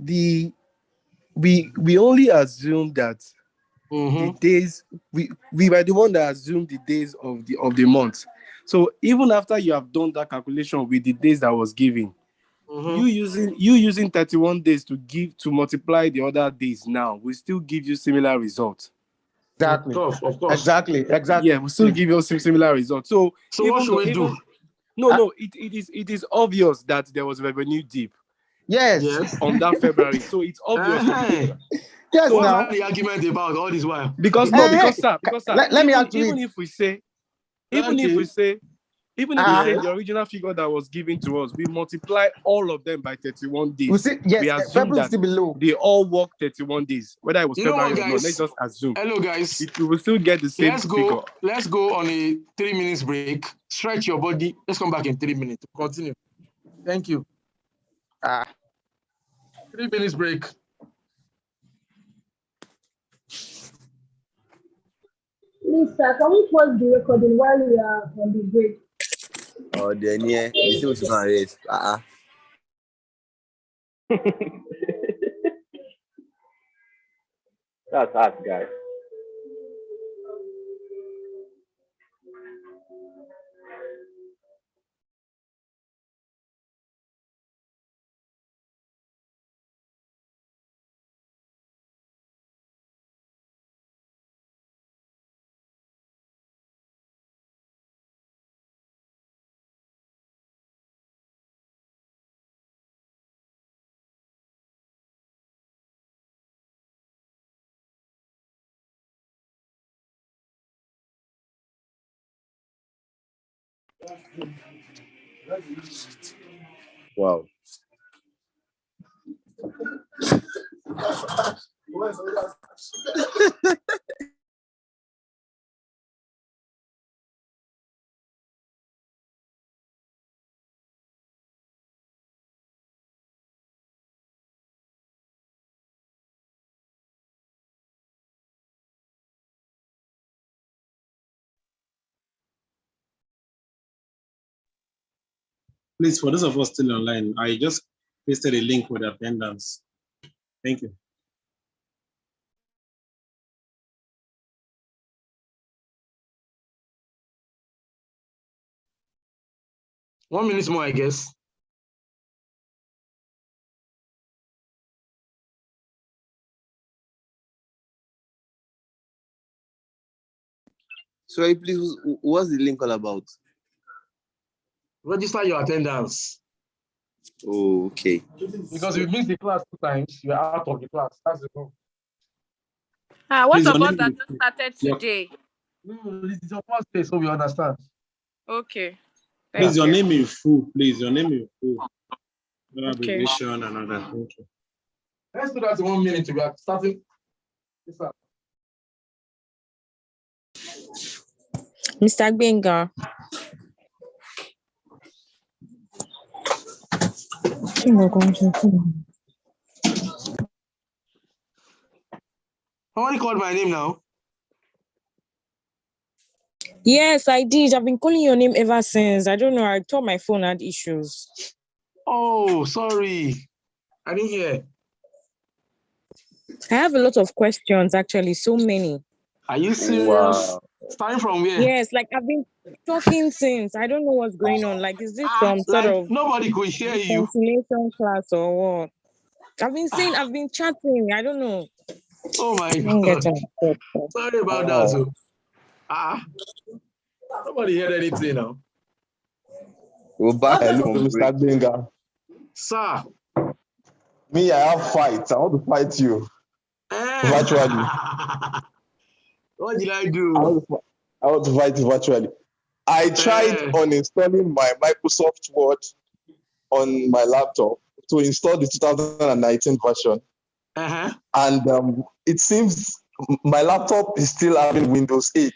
you. We only assume that the days we were the one that assumed the days of the month. So even after you have done that calculation with the days that was given, you using 31 days to multiply the other days now will still give you similar results. Exactly. Of course. Exactly. Yeah, we still give you similar results. So what should we do? No, it is obvious that there was revenue dip. Yes. On that February. So it's obvious. Yes, so now. what's the argument about all this while? Because sir, let me add to even it. if we say the original figure that was given to us, we multiply all of them by 31 days. We see, yes, we assume February that still below. they all work 31 days, whether it was February or not. Let's just assume. Hello, guys. We will still get the same figure. Let's go on a 3 minutes break. Stretch your body. Let's come back in 3 minutes. Continue. Thank you. 3 minutes break. Please, sir, can we pause the recording while we are on the break? Oh, then yeah, you see what you can rest. That's us, guys. Wow. Please, for those of us still online, I just pasted a link for the attendance. Thank you. One minute more, I guess. Sorry, please, what's the link all about? Register your attendance. Oh, okay. Because if you miss the class 2 times, you're out of the class. That's the problem. What Please, your about name that is just started today? No, this is your first day, so we understand. Okay. Please, Thank your you. name is full. Please, your name is full. No Okay. abbreviation and other. Okay. Let's do that in 1 minute. We are starting. Yes, sir. Mr. Gbenga. Somebody called my name now. Yes, I did. I've been calling your name ever since. I don't know. I thought my phone had issues. Oh, sorry. I didn't hear. I have a lot of questions, actually. So many. Are you serious? Wow. Starting from where? Yes, like I've been talking since. I don't know what's going on. Like, is this some sort Like of nobody could hear you. reconciliation class or what? I've been saying, I've been chatting. I don't know. Oh my I didn't get God. to- Sorry about that. So. Nobody heard anything now. We're back. Hello, Mr. Gbenga. Sir. Me, I have fight. I want to fight you virtually. What did I do? I want to fight you virtually. I tried uninstalling my Microsoft Word on my laptop to install the 2019 version. And it seems my laptop is still having Windows 8.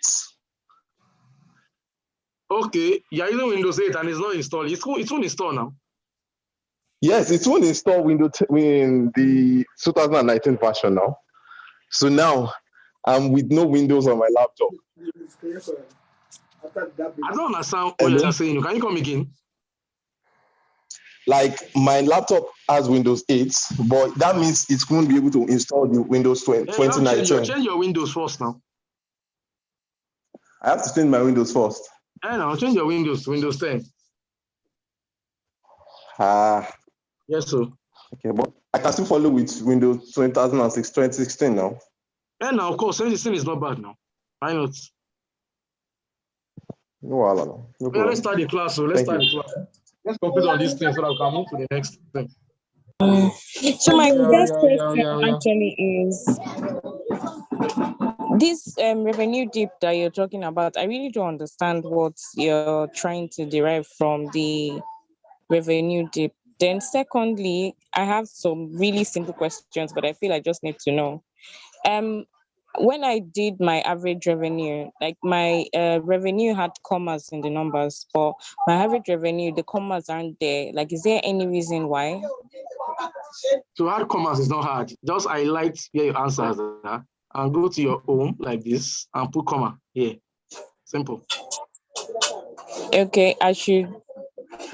Okay, you're using Windows 8 and it's not installed. It won't install now. Yes, it won't install Windows in the 2019 version now. So now I'm with no Windows on my laptop. I don't understand what you're saying. Can you come again? Like my laptop has Windows 8, but that means it won't be able to install the Windows 2019. Change your Windows first now. I have to change my Windows first. Now change your Windows to Windows 10. Yes, sir. Okay, but I can still follow with Windows 2016 now. Now, of course, 2016 is not bad now. Why not? No, Let's start the class. So let's start the class. Let's conclude on this thing so that we can move to the next thing. So my first question actually is this revenue dip that you're talking about. I really don't understand what you're trying to derive from the revenue dip. Then secondly, I have some really simple questions, but I feel I just need to know. When I did my average revenue, like my revenue had commas in the numbers, but my average revenue, the commas aren't there. Like, is there any reason why? To add commas is not hard. Just highlight where your answers are and go to your home like this and put comma here. Simple. Okay,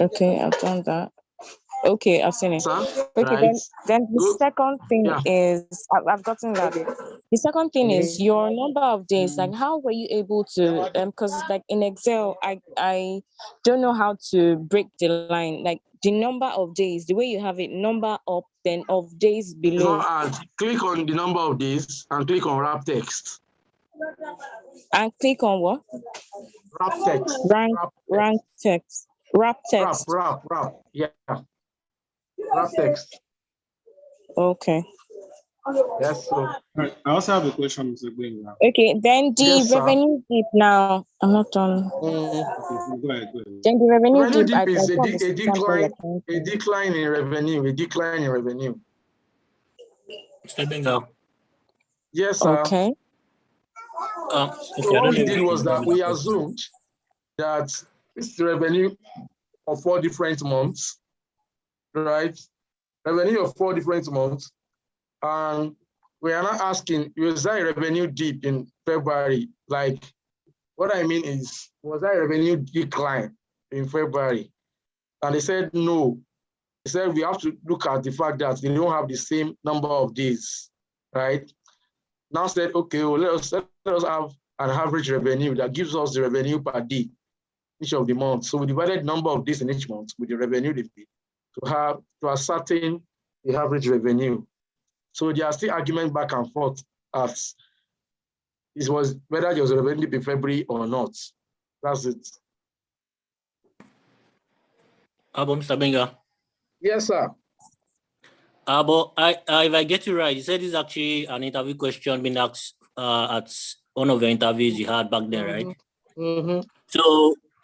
okay, I've done that. Okay, I've seen it. Okay, right. then the second thing is, I've gotten that. The second thing is your number of days. Like, how were you able to, because like in Excel, I don't know how to break the line. Like the number of days, the way you have it, number up, then of days below. Click on the number of days and click on wrap text. And click on what? Wrap text. Rank text. Wrap text. Wrap. Yeah. Wrap text. Okay. Yes, sir. I also have a question, Mr. Gbenga. Okay, then the revenue dip now. I'm not done. Go ahead. Then the revenue dip is a decline in revenue. Mr. Gbenga. Yes, sir. Okay. So what we did was that we assumed that it's the revenue of 4 different months, right? Revenue of 4 different months. And we are not asking, was that a revenue dip in February? Like, what I mean is, was that a revenue decline in February? And they said no. They said we have to look at the fact that they don't have the same number of days, right? Now said, okay, well, let us have an average revenue that gives us the revenue per day each of the months. So we divided the number of days in each month with the revenue they paid to ascertain the average revenue. So there are still arguments back and forth as it was whether there was a revenue in February or not. That's it. Mr. Gbenga. Yes, sir. But if I get you right, you said this is actually an interview question being asked at one of the interviews you had back then, right? Mm-hmm.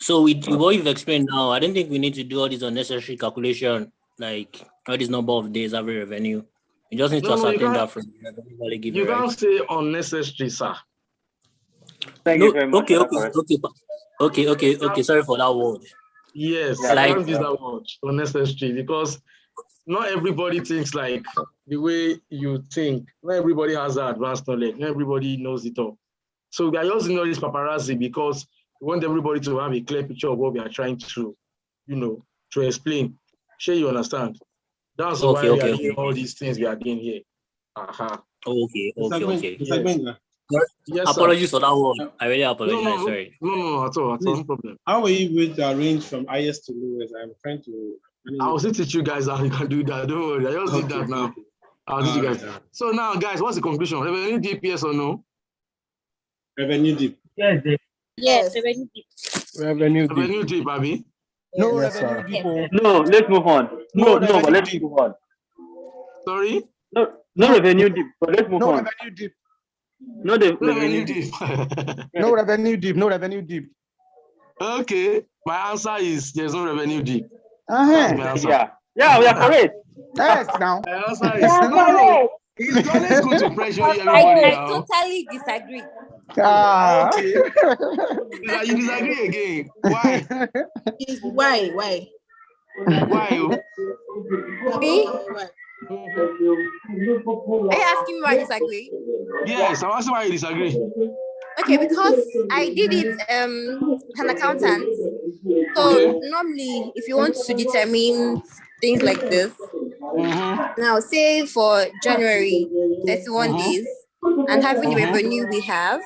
So with what you've explained now, I don't think we need to do all this unnecessary calculation, like all this number of days every revenue. You just need to ascertain that from the revenue given, you can't right? say unnecessary, sir. Thank you very much for that correction. Okay. Sorry for that word. Yes, Yeah, I Like, can't use that word, unnecessary, because not everybody thinks like the way you think. Not everybody has that advanced knowledge. Not everybody knows it all. So we are using all this paparazzi because we want everybody to have a clear picture of what we are trying to, to explain. Sure, you understand? That's why we are doing all these things we are doing here. Okay. Yes, apologies sir. for that word. I really apologize. Sorry. No, at all, no problem. How are you with the range from highest to lowest? I'm trying to. I'll still teach you guys how you can do that. Don't worry, I just did that now. I'll teach you guys. So now, guys, what's the conclusion? Revenue dip, yes or no? Revenue dip. Yes. Revenue dip, Abby. No Yes, revenue dip. No, let's move on. No, but let's move on. Sorry? No revenue dip, but let's move on. Revenue dip. No revenue dip. No revenue dip. No revenue dip. Okay, my answer is there's no revenue dip. Uh-huh. That's my answer. Yeah, we are correct. Yes, now. My answer is no. It's always good to pressure everybody I now. totally disagree. Okay. You disagree again. Why? Why? Why? Me? Are you asking me why I disagree? Yes, I'm asking why you disagree. Okay, because I did it an accountant. So normally, if you want to determine things like this, now say for January, 31 days, and having the revenue we have.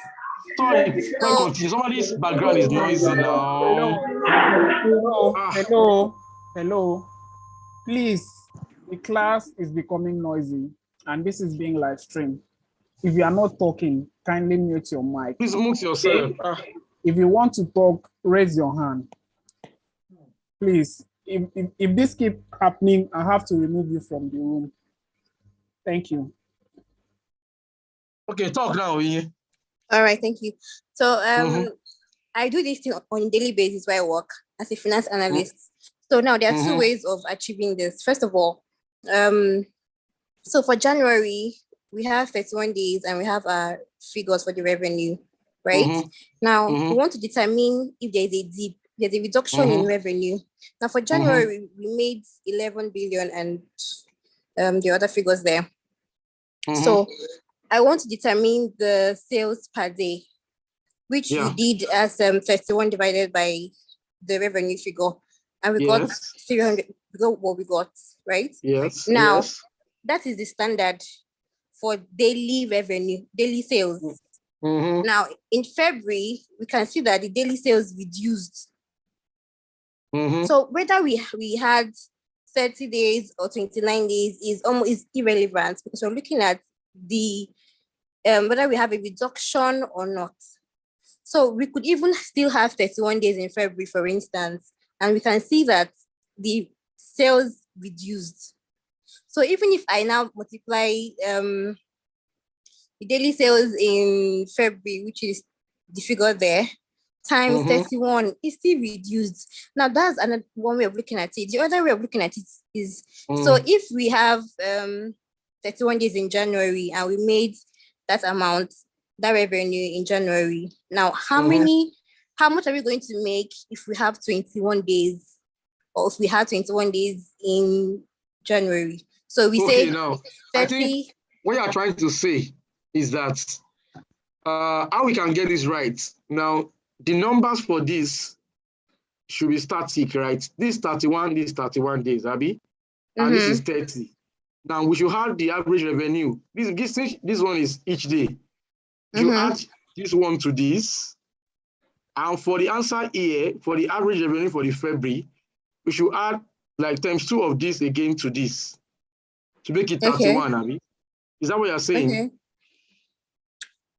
Sorry, continue. Somebody's background is noisy now. Hello. Please, the class is becoming noisy, and this is being live streamed. If you are not talking, kindly mute your mic. Please mute yourself. If you want to talk, raise your hand. Please, if this keeps happening, I have to remove you from the room. Thank you. Okay, talk now, Iye. All right, thank you. So I do this thing on a daily basis where I work as a finance analyst. So now there are two ways of achieving this. First of all, so for January, we have 31 days and we have our figures for the revenue, right? Now we want to determine if there's a dip, there's a reduction in revenue. Now for January, we made 11 billion and the other figures there. So I want to determine the sales per day, which we did as 31 divided by the revenue figure. And we got 300, we got what we got, right? Yes. Now, that is the standard for daily revenue, daily sales. Now, in February, we can see that the daily sales reduced. So whether we had 30 days or 29 days is almost irrelevant because we're looking at the whether we have a reduction or not. So we could even still have 31 days in February, for instance, and we can see that the sales reduced. So even if I now multiply the daily sales in February, which is the figure there, times 31, it's still reduced. Now that's another one way of looking at it. The other way of looking at it is, so if we have 31 days in January and we made that amount, that revenue in January, now how much are we going to make if we have 21 days or if we have 21 days in January? So we say now 30. I think what you are trying to say is that how we can get this right. Now, the numbers for this should be static, right? This 31 days, Abby, and this is 30. Now we should have the average revenue. This one is each day. You add this one to this, and for the answer here, for the average revenue for the February, we should add like times 2 of this again to this to make it 31, Abby. Is that what you're saying? Okay.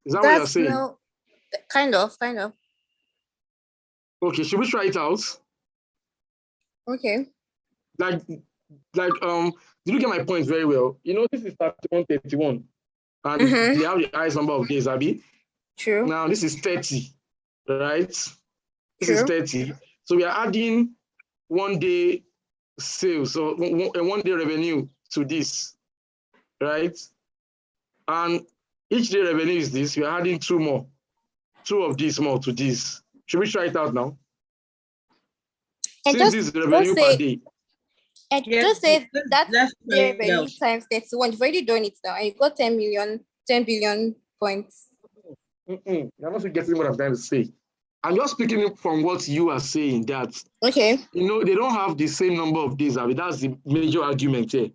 Is that what you're saying? No, kind of. Okay, should we try it out? Okay. Like like, did you get my point very well? You know, this is 31, 31, and they have the highest number of days, Abby. True. Now this is 30, right? This is 30. So we are adding 1 day sales, so a 1 day revenue to this, right? And each day revenue is this. We are adding 2 more, 2 of these more to this. Should we try it out now? And since this is revenue per day. And just say that day revenue times 31. You've already done it now, and you got 10 billion points. You're not getting what I'm trying to say. I'm just speaking from what you are saying, that okay, you know, they don't have the same number of days. I mean, that's the major argument here.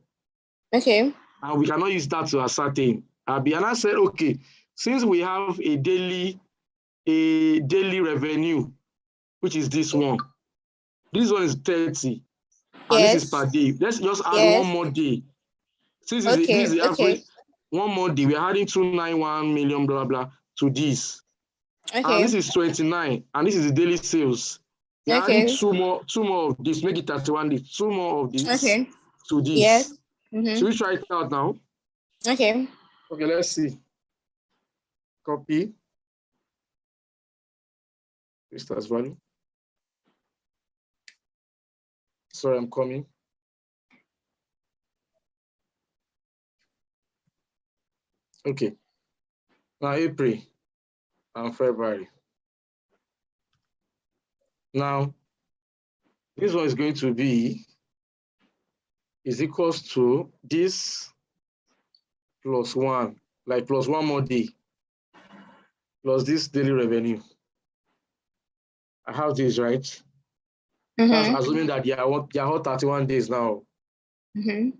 Okay. And we cannot use that to ascertain. Abiana said, okay, since we have a daily revenue, which is this one. This one is 30. And this is per day. Let's just add 1 more day. Since this is the average, 1 more day, we're adding 291 million, blah, blah, to this. And this is 29, and this is the daily sales. We're adding two more of this, make it 31 days. 2 more of this to this. Yes. Should we try it out now? Okay, let's see. Copy. Paste as value. Sorry, I'm coming. Okay. Now April and February. Now, this one is going to be is equals to this plus 1, like plus 1 more day, plus this daily revenue. I have this, right? That's assuming that they are all 31 days now. Now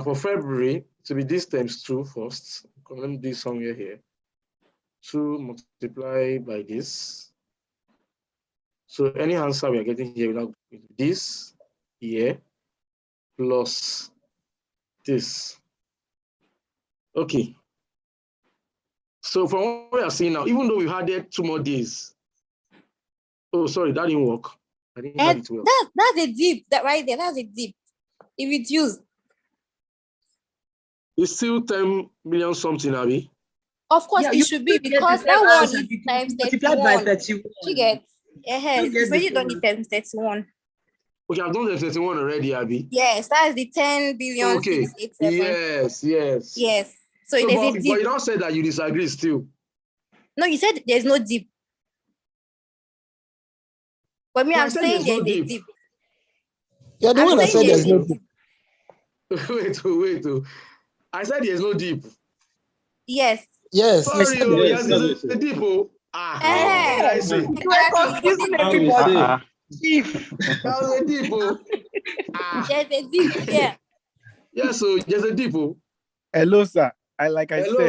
for February, to be this times 2 first. Let me do somewhere here. 2 multiplied by this. So any answer we are getting here, we're this here plus this. Okay. So from what we are seeing now, even though we added 2 more days. Oh, sorry, that didn't work. I didn't add it well. That's a dip. That right there, that's a dip. It reduced. It's still 10 million something, Abby. Of course, it should be, because that one is times 31. By 31. You get? You've already done the times 31. Okay, I've done the 31 already, Abby. Yes, that is the 10 billion Okay. 687. Yes. So No, there's a but dip. you don't say that you disagree still. No, you said there's no dip. But me, I'm saying there's a dip. You're the one that said there's no dip. Wait. I said there's no dip. Yes. Yes. Sorry, there's a dip. What did I say? You are confusing everybody. There's a dip. There's a dip, yeah. Yeah, so there's a dip. Hello, sir. Hello,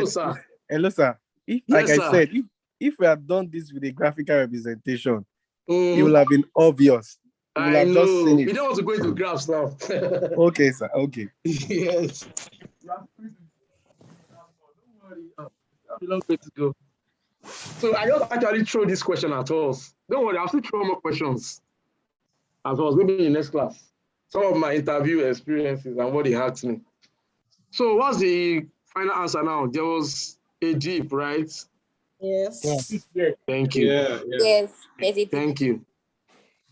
sir. Hello, sir. If we had done this with a graphical representation, it would have been obvious. I know. We don't want to go into graphs now. Okay, sir. Okay. Yes. Don't worry. We have a long way to go. So I just actually throw this question at us. Don't worry, I'll still throw more questions at us, maybe in the next class. Some of my interview experiences and what they asked me. So what's the final answer now? There was a dip, right? Yes. Thank you. Yes, there's a dip. Thank you.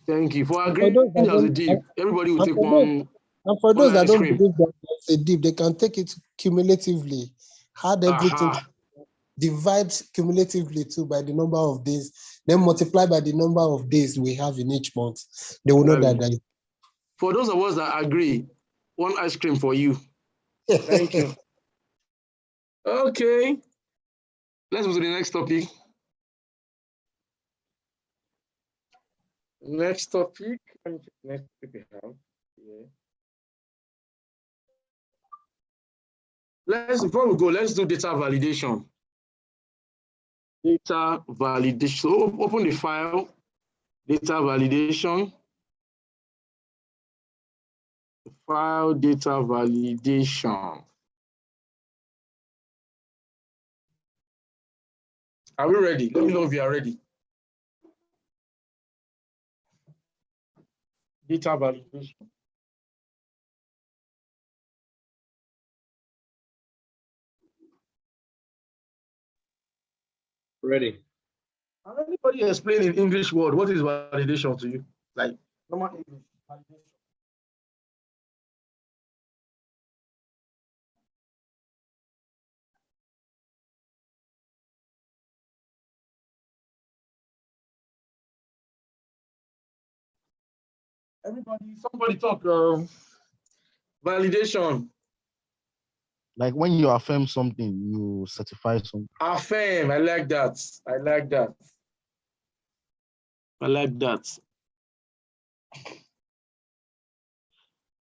Thank you for agreeing there's a dip. Everybody will take one. And for those that don't believe that there's a dip, they can take it cumulatively, add everything, divide cumulatively too by the number of days, then multiply by the number of days we have in each month. They will know that. For those of us that agree, one ice cream for you. Thank you. Okay. Let's move to the next topic. Next topic. Next topic we have. Before we go, let's do data validation. Data validation. So open the file. Data validation. File data validation. Are we ready? Let me know if you are ready. Data validation. Ready. Can anybody explain in English word what is validation to you? Like normal English validation. Somebody talk validation. Like when you affirm something, you certify something. Affirm, I like that. I like that. I like that.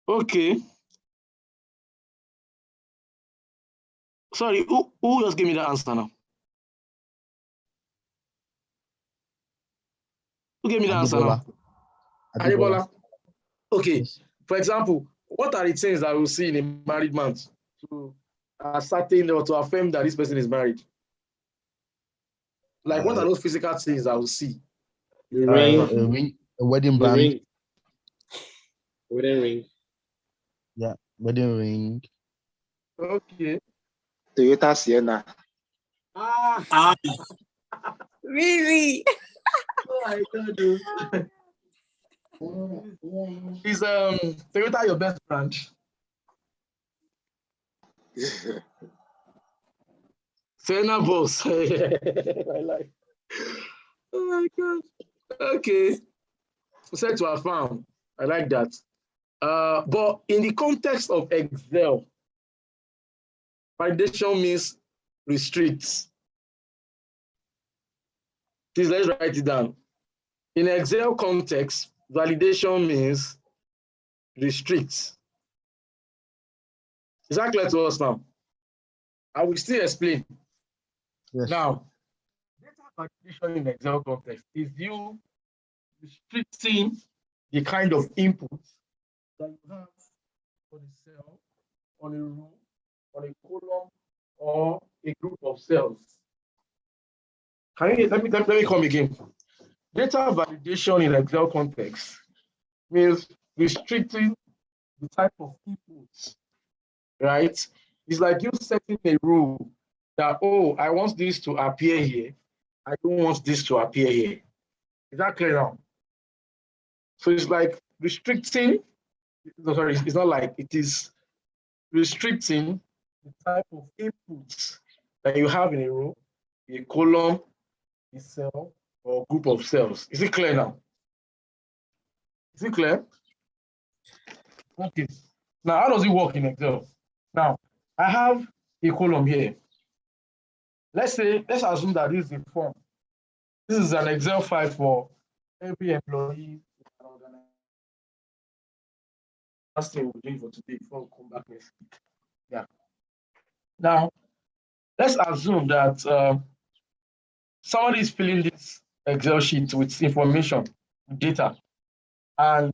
Okay. Sorry, who just gave me the answer now? Who gave me the answer now? Adibola. Okay. Yes. For example, what are the things that we'll see in a married man to ascertain or to affirm that this person is married? Like, what are those physical things I will see? The ring, a wedding band. Ring. Wedding ring. Yeah, wedding ring. Okay. Toyota Sienna. Really? Oh, I told you. Is Toyota your best brand? Sienna boss. I like. Oh my God. Okay. Set to affirm. I like that. But in the context of Excel, validation means restricts. Please let's write it down. In Excel context, validation means restricts. Is that clear to us now? I will still explain. Yes. Now, data validation in Excel context is you restricting the kind of input that you have for the cell, on a row, on a column, or a group of cells. Let me come again. Data validation in Excel context means restricting the type of inputs, right? It's like you setting a rule that, oh, I want this to appear here. I don't want this to appear here. Is that clear now? So it's like restricting, sorry, it's not like, it is restricting the type of inputs that you have in a row, a column, a cell, or group of cells. Is it clear now? Is it clear? Okay. Now, how does it work in Excel? Now, I have a column here. Let's assume that this is a form. This is an Excel file for every employee. That's thing we're doing for today before we come back next week. Yeah. Now, let's assume that somebody is filling this Excel sheet with information, data, and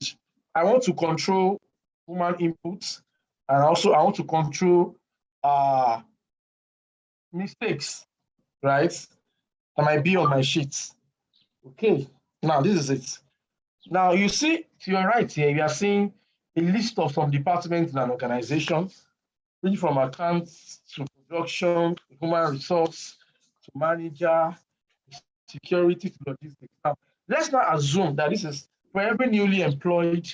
I want to control human inputs, and also I want to control mistakes, right? That might be on my sheets. Okay, now this is it. Now you see to your right here, we are seeing a list of some departments in an organization, ranging from accounts to production, human resource, to manager, security, to logistics. Now, let's not assume that this is for every newly employed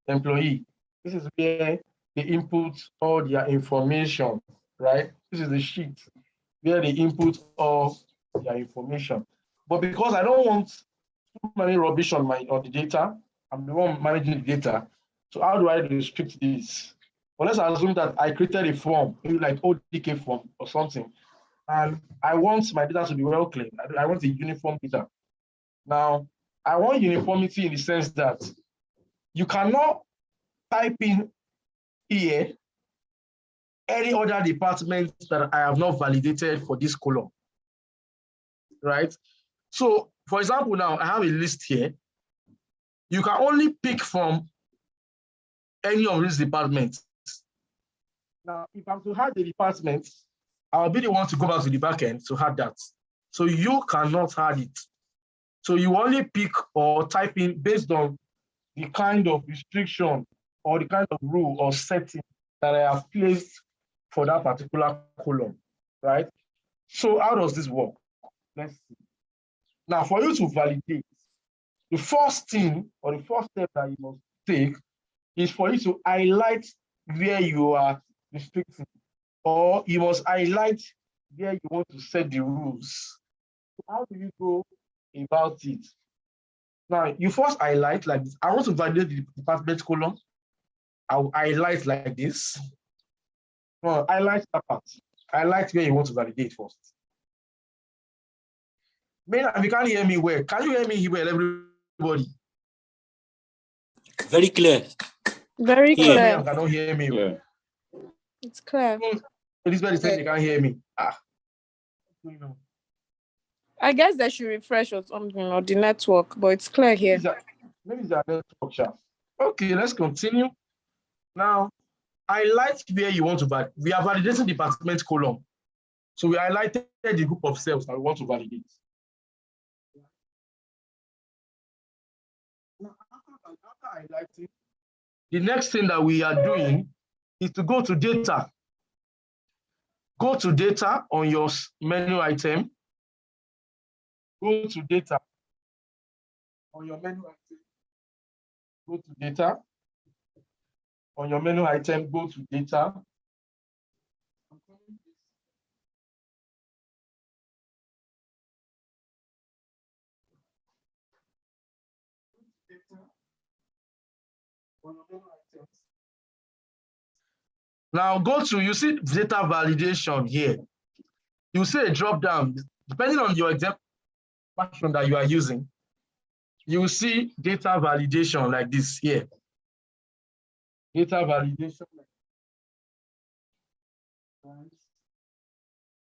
employee. This is where they input all their information, right? This is the sheet where they input all their information. But because I don't want too many rubbish on the data, I'm the one managing the data. So how do I restrict this? Well, let's assume that I created a form, maybe like ODK form or something, and I want my data to be well cleaned. I want a uniform data. Now, I want uniformity in the sense that you cannot type in here any other department that I have not validated for this column, right? So, for example, now I have a list here. You can only pick from any of these departments. Now, if I'm to add the department, I'll be the one to go back to the backend to add that. So you cannot add it. So you only pick or type in based on the kind of restriction or the kind of rule or setting that I have placed for that particular column, right? So how does this work? Let's see. Now, for you to validate, the first thing or the first step that you must take is for you to highlight where you are restricting, or you must highlight where you want to set the rules. So how do you go about it? Now, you first highlight like this. I want to validate the department column. I'll highlight like this. No, highlight that part. Highlight where you want to validate first. If you can't hear me well, can you hear me well, everybody? Very clear. Very clear. You cannot hear me well. It's clear. Elizabeth is saying you can't hear me. I guess they should refresh or something, or the network, but it's clear here. Maybe it's a network chat. Okay, let's continue. Now, highlight where you want to validate. We are validating the department column. So we highlighted the group of cells that we want to validate. Now, after highlighting, the next thing that we are doing is to go to data. Go to data on your menu item. Go to data on your menu item. Go to data on your menu item. Go to data. Now go to, you see data validation here. You see a drop down, depending on your example function that you are using, you will see data validation like this here. Data validation.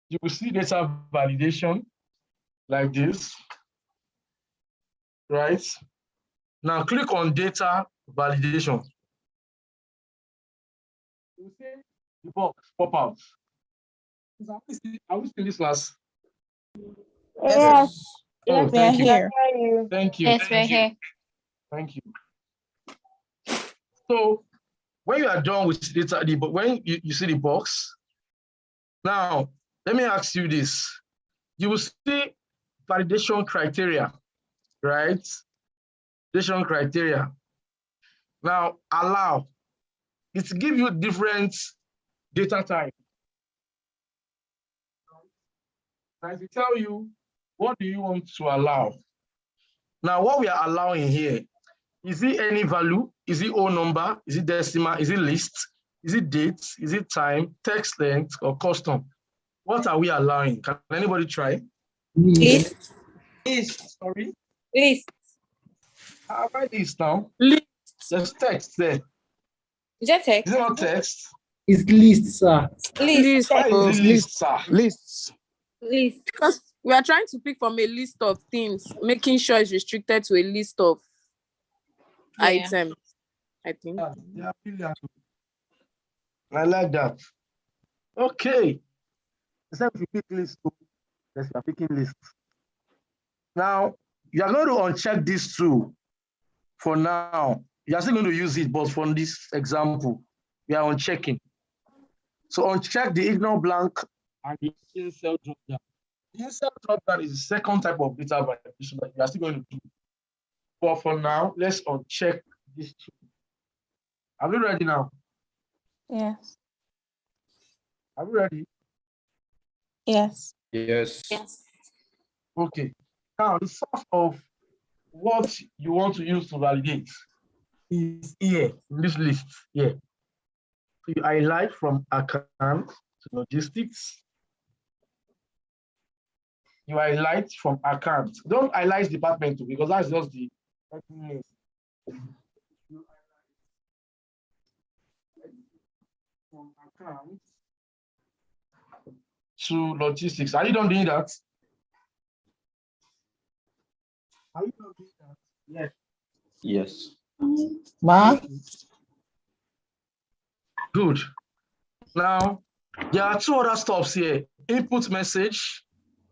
You will see data validation like this, right? Now click on data validation. You see the box pop out. Are we still this class? Yes. Oh, thank you. Thank you. Yes, we're here. Thank you. So when you are done with data, when you see the box, now let me ask you this. You will see validation criteria, right? Validation criteria. Now allow. It gives you different data type. And to tell you, what do you want to allow? Now, what we are allowing here, is it any value? Is it whole number? Is it decimal? Is it list? Is it date? Is it time, text length, or custom? What are we allowing? Can anybody try? List. List. Sorry? List. How about list now? List. There's text there. Is that text? Is it not text? It's list, sir. List. Why is it list, sir? Lists. List. Because we are trying to pick from a list of things, making sure it's restricted to a list of items, I think. Yeah, I like that. Okay. Except if you pick list, yes, you are picking list. Now, you are going to uncheck this too for now. You are still going to use it, but from this example, we are unchecking. So uncheck the ignore blank and the in-cell drop down. The in-cell drop down is the second type of data validation that you are still going to do. But for now, let's uncheck this two. Are we ready now? Yes. Are we ready? Yes. Yes. Yes. Okay. Now, the source of what you want to use to validate is here in this list here. So you highlight from account to logistics. You highlight from account. Don't highlight department too, because that's just the from account to logistics. Are you done doing that? Are you done doing that? Yes. Yes. Ma? Good. Now, there are two other stops here. Input message,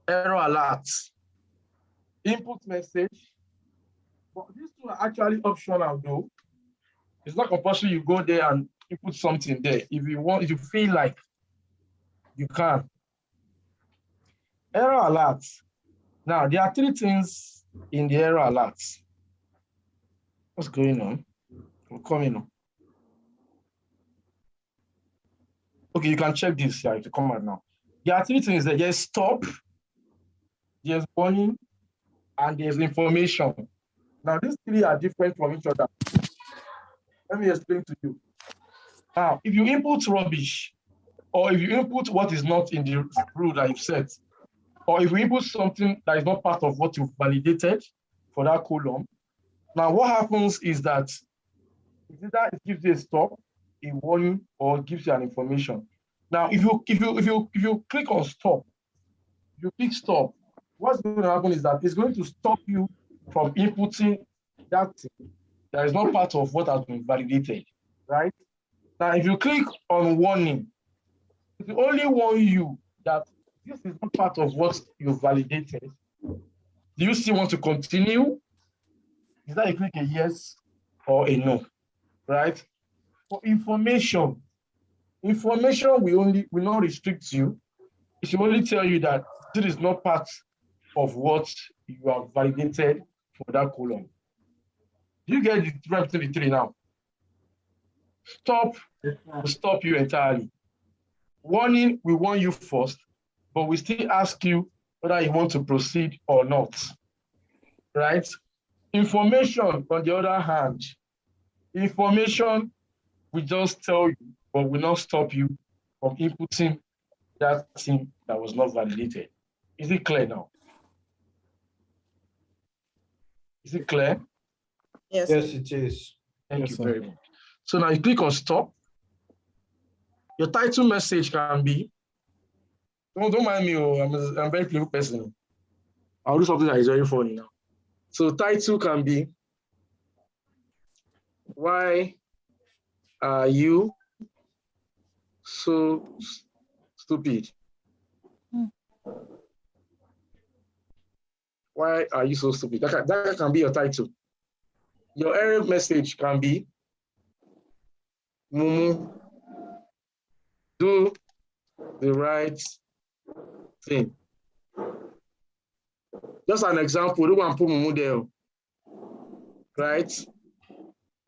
error alert. Input message, But these two are actually optional though. It's not compulsory you go there and you put something there. If you want, if you feel like you can. Error alerts. Now, there are 3 things in the error alerts. What's going on? We're coming on. Okay, you can check this here to come out now. There are 3 things there. There's stop, there's warning, and there's information. Now, these 3 are different from each other. Let me explain to you. Now, if you input rubbish, or if you input what is not in the rule that you've set, or if you input something that is not part of what you've validated for that column, now what happens is that either it gives you a stop, a warning, or it gives you an information. Now, if you click on stop, you click stop, what's going to happen is that it's going to stop you from inputting that thing that is not part of what has been validated, right? Now, if you click on warning, it will only warn you that this is not part of what you validated. Do you still want to continue? Is that you click a yes or a no, right? For information will not restrict you. It should only tell you that this is not part of what you have validated for that column. Do you get the difference between the 3 now? Stop will stop you entirely. Warning will warn you first, but we still ask you whether you want to proceed or not, right? Information, on the other hand, information will just tell you, but will not stop you from inputting that thing that was not validated. Is it clear now? Is it clear? Yes. Yes, it is. Thank you very much. So now you click on stop. Your title message can be, don't mind me, I'm a very playful person. I'll do something that is very funny now. So title can be, why are you so stupid? Why are you so stupid? That can be your title. Your error message can be, Mumu, do the right thing. Just an example, do one put Mumu there, right?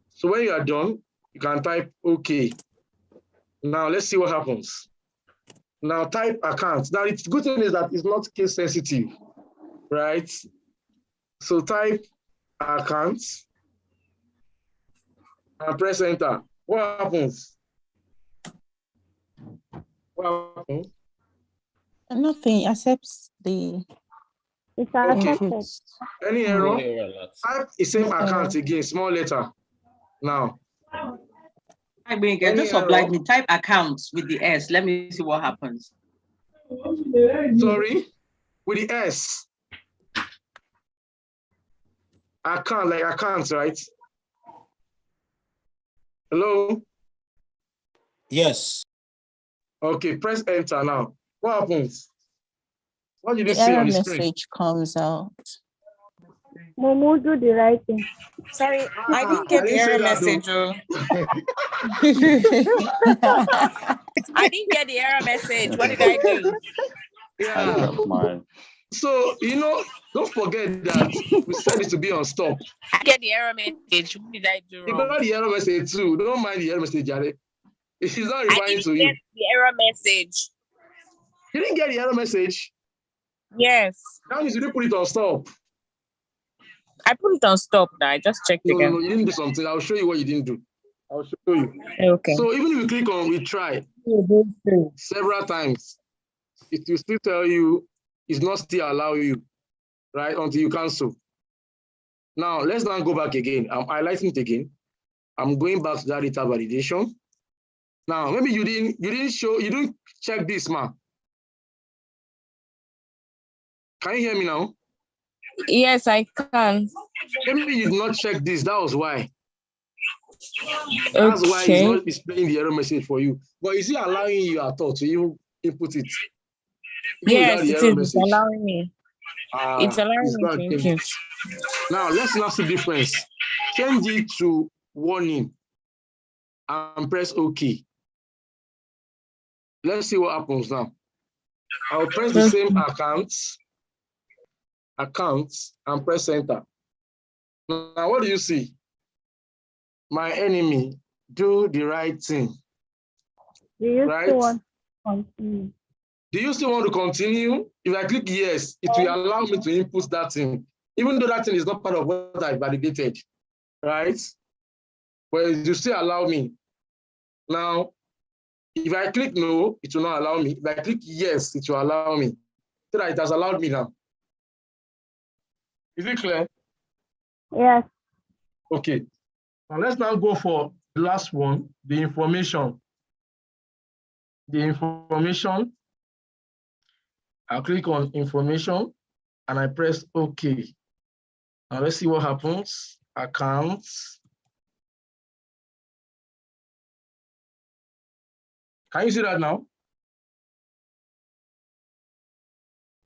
So when you are done, you can type OK. Now let's see what happens. Now type account. Now the good thing is that it's not case sensitive, right? So type account and press enter. What happens? What happens? Nothing, accepts the. It's accepted. Any error? Type the same account again, small letter. Now. I mean, just oblige me. Type accounts with the S. Let me see what happens. Sorry, with the S. Account, like accounts, right? Hello? Yes. Okay, press enter now. What happens? What did you The see error on the screen? message comes out. Momo, do the right thing. Sorry, I didn't get the error message. I didn't get the error message. What did I do? Yeah. So, don't forget that we said it to be on stop. I get the error message. What did I do wrong? You got the error message too. Don't mind the error message, Jare. It's not replying to you. I didn't get the error message. You didn't get the error message? Yes. Now you didn't put it on stop. I put it on stop now. I just checked again. No, you didn't do something. I'll show you what you didn't do. I'll show you. Okay. So even if you click on retry several times, it will still tell you it's not still allow you, right? Until you cancel. Now let's now go back again. I'm highlighting it again. I'm going back to that data validation. Now maybe you didn't check this, man. Can you hear me now? Yes, I can. Maybe you did not check this. That was why. That's why it's not displaying the error message for you. But is it allowing you at all to even input it? Yes, it is allowing me. It's allowing It's me not to changed. impute. Now let's now see the difference. Change it to warning and press OK. Let's see what happens now. I'll press the same accounts, and press enter. Now, what do you see? My enemy, do the right thing. Do you right? still want to continue? Do you still want to continue? If I click yes, it will allow me to input that thing, even though that thing is not part of what I validated, right? But it will still allow me. Now, if I click no, it will not allow me. If I click yes, it will allow me. So that it has allowed me now. Is it clear? Yes. Okay. Now let's now go for the last one, the information. The information. I'll click on information and I press OK. Now let's see what happens. Accounts. Can you see that now?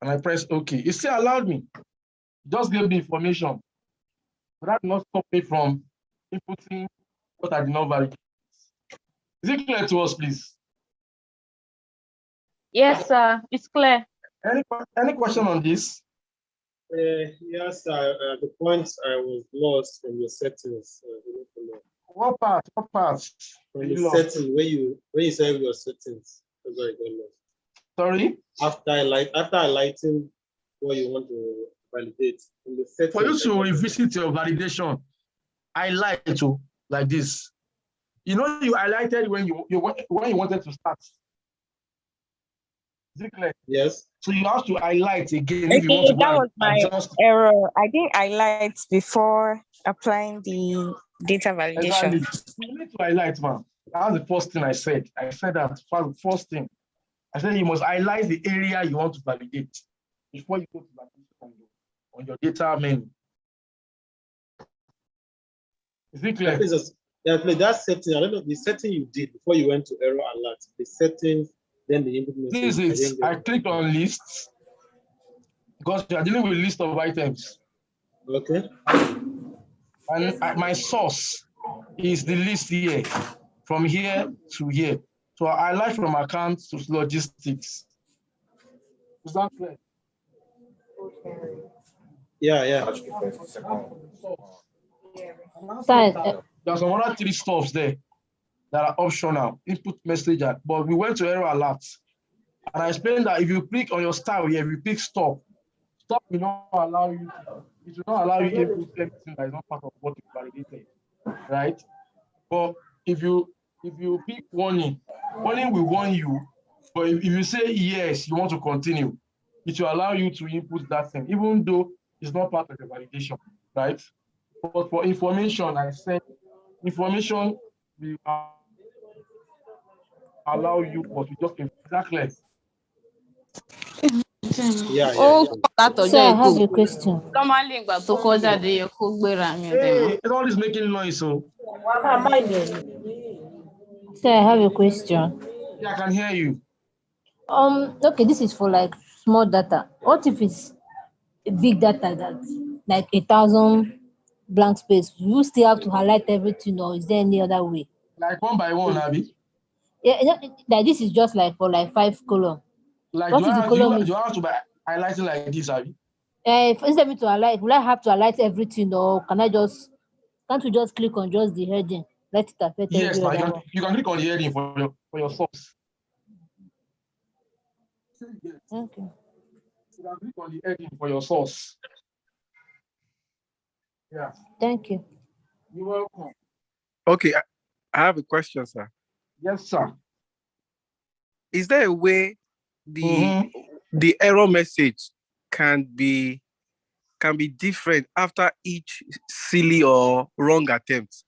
And I press OK. It still allowed me. Just gave me information. But that did not stop me from inputting what I did not validate. Is it clear to us, please? Yes, sir. It's clear. Any question on this? Yes, the points I was lost from your settings. What part? What part? From the setting when you said your settings. That's why I got lost. Sorry? After highlighting what you want to validate in the settings. For you to revisit your validation, highlight to like this. You know, you highlighted when you wanted to start. Is it clear? Yes. So you have to highlight again Okay, if you want to that was my adjust. error. I didn't highlight before applying the data validation. Exactly. You need to highlight, man. That's the first thing I said. I said that first thing. I said you must highlight the area you want to validate before you go to validation on your data menu. Is it clear? That setting, I don't know, the setting you did before you went to error alert, the settings, then the input message. This is, I clicked on lists because you are dealing with a list of items. Okay. And my source is the list here, from here to here. So I highlight from accounts to logistics. Is that clear? Yeah. There's some other 3 stuffs there that are optional, input message, but we went to error alert. And I explained that if you click on your style here, if you click stop will not allow you, it will not allow you to input everything that is not part of what you validated, right? But if you pick warning will warn you, but if you say yes, you want to continue, it will allow you to input that thing, even though it's not part of the validation, right? But for information, I said information will allow you, but we just exactly. Sir, I have a question. Hey, it all is making noise, so. Sir, I have a question. Yeah, I can hear you. Okay, this is for like small data. What if it's a big data that's like 1,000 blank space? You still have to highlight everything, or is there any other way? Like one by one, Abby? Yeah, like this is just like for like 5 column. Like What do is the I column? do I have to be highlighting like this, Abby? Instead of me to highlight, will I have to highlight everything, or can't we just click on just the heading? Let it affect Yes, every now other one. you can click on the heading for your source. Okay. You can click on the heading for your source. Yeah. Thank you. You're welcome. Okay, I have a question, sir. Yes, sir. Is there a way the error message can be different after each silly or wrong attempt?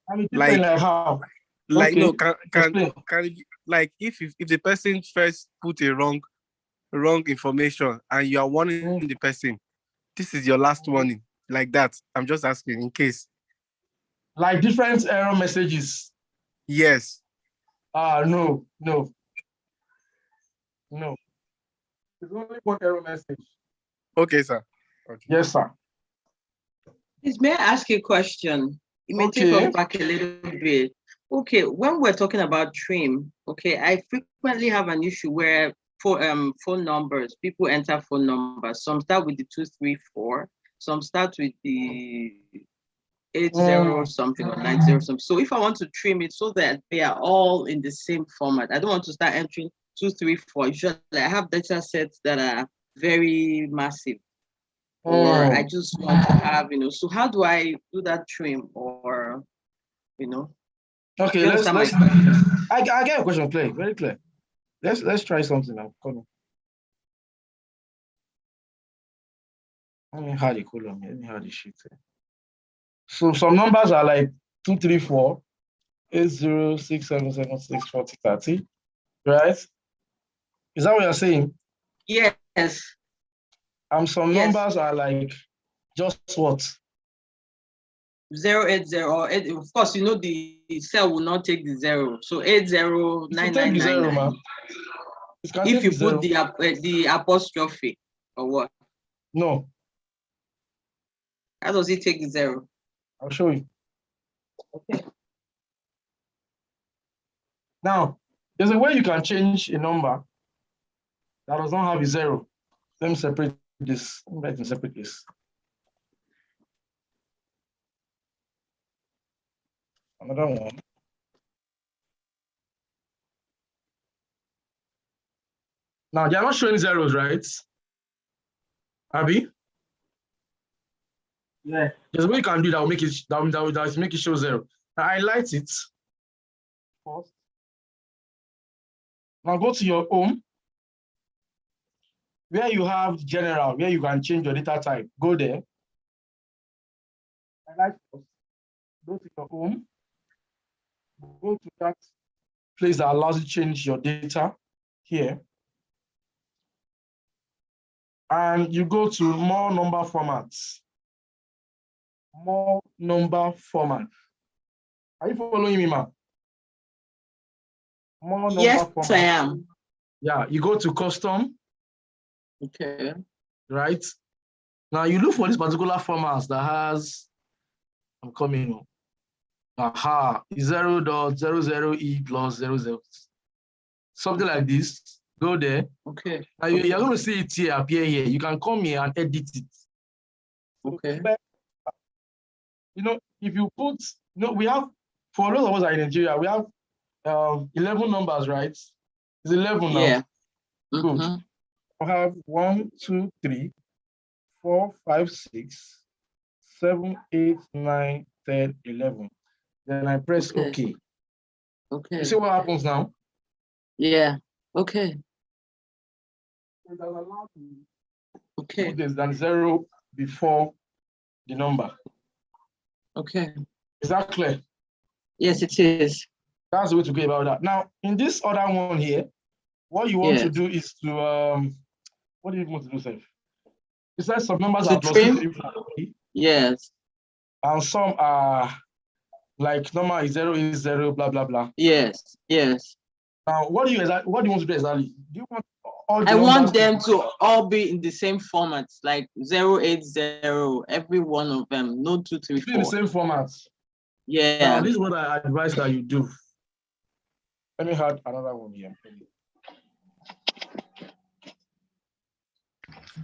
I mean, like how? Like okay. No, can it, like if the person first put a wrong information and you are warning the person, this is your last warning, like that. I'm just asking in case. Like different error messages. Yes. No. There's only one error message. Okay, sir. Okay. Yes, sir. Please, may I ask you a question? It may take us back a little bit. Okay, when we're talking about trim, okay, I frequently have an issue where for phone numbers, people enter phone numbers. Some start with the 234, some start with the 80 something or 90 something. So if I want to trim it so that they are all in the same format, I don't want to start entering 234. Usually I have data sets that are very massive. Or I just want to have, so how do I do that trim or, Okay, I get a question clear, very clear. Let's try something now. Come on. Let me hide the column here. Let me hide the sheet here. So some numbers are like 234, 80, 6776, 40, 30, right? Is that what you're saying? Yes. Some numbers are like just what? 080 or 8, of course, the cell will not take the 0. So 809999. If you put the apostrophe or what? No. How does it take the 0? I'll show you. Okay. Now, there's a way you can change a number that does not have a 0. Let me separate this. Let me separate this. Another one. Now, they are not showing zeros, right? Abby? Yeah. There's a way you can do that will make it that will make it show 0. Now, I highlight it first. Now go to your home, where you have general, where you can change your data type. Go there. Highlight first. Go to your home. Go to that place that allows you to change your data here. And you go to more number formats. More number format. Are you following me, ma'am? More number yes, I am. Yeah, you go to custom. Okay. Right. Now you look for this particular format that has, I'm coming. 0.00E plus 00. Something like this. Go there. Okay. Now you're going to see it here, appear here. You can come here and edit it. Okay. If you put, we have, for those of us in Nigeria, we have 11 numbers, right? It's 11 now. Yeah. Good. I have 1, 2, 3, 4, 5, 6, 7, 8, 9, 10, 11. Then I press OK. Okay. You see what happens now? Yeah. Okay. Okay. Put than 0 before the number. Okay. Is that clear? Yes, it is. That's the way to go about that. Now, in this other one here, what you want to do is to what do you want to do, Seth? It says some numbers are plus 3, 4. Yes. And some are like number is 0 is 0, blah blah blah. Yes. Yes. Now, what do you want to do exactly? Do you want all the I want them to all be in the same format, like 080, every one of them, no 2, 3, 4. In the same format. Yeah. Now, this is what I advise that you do. Let me add another one here.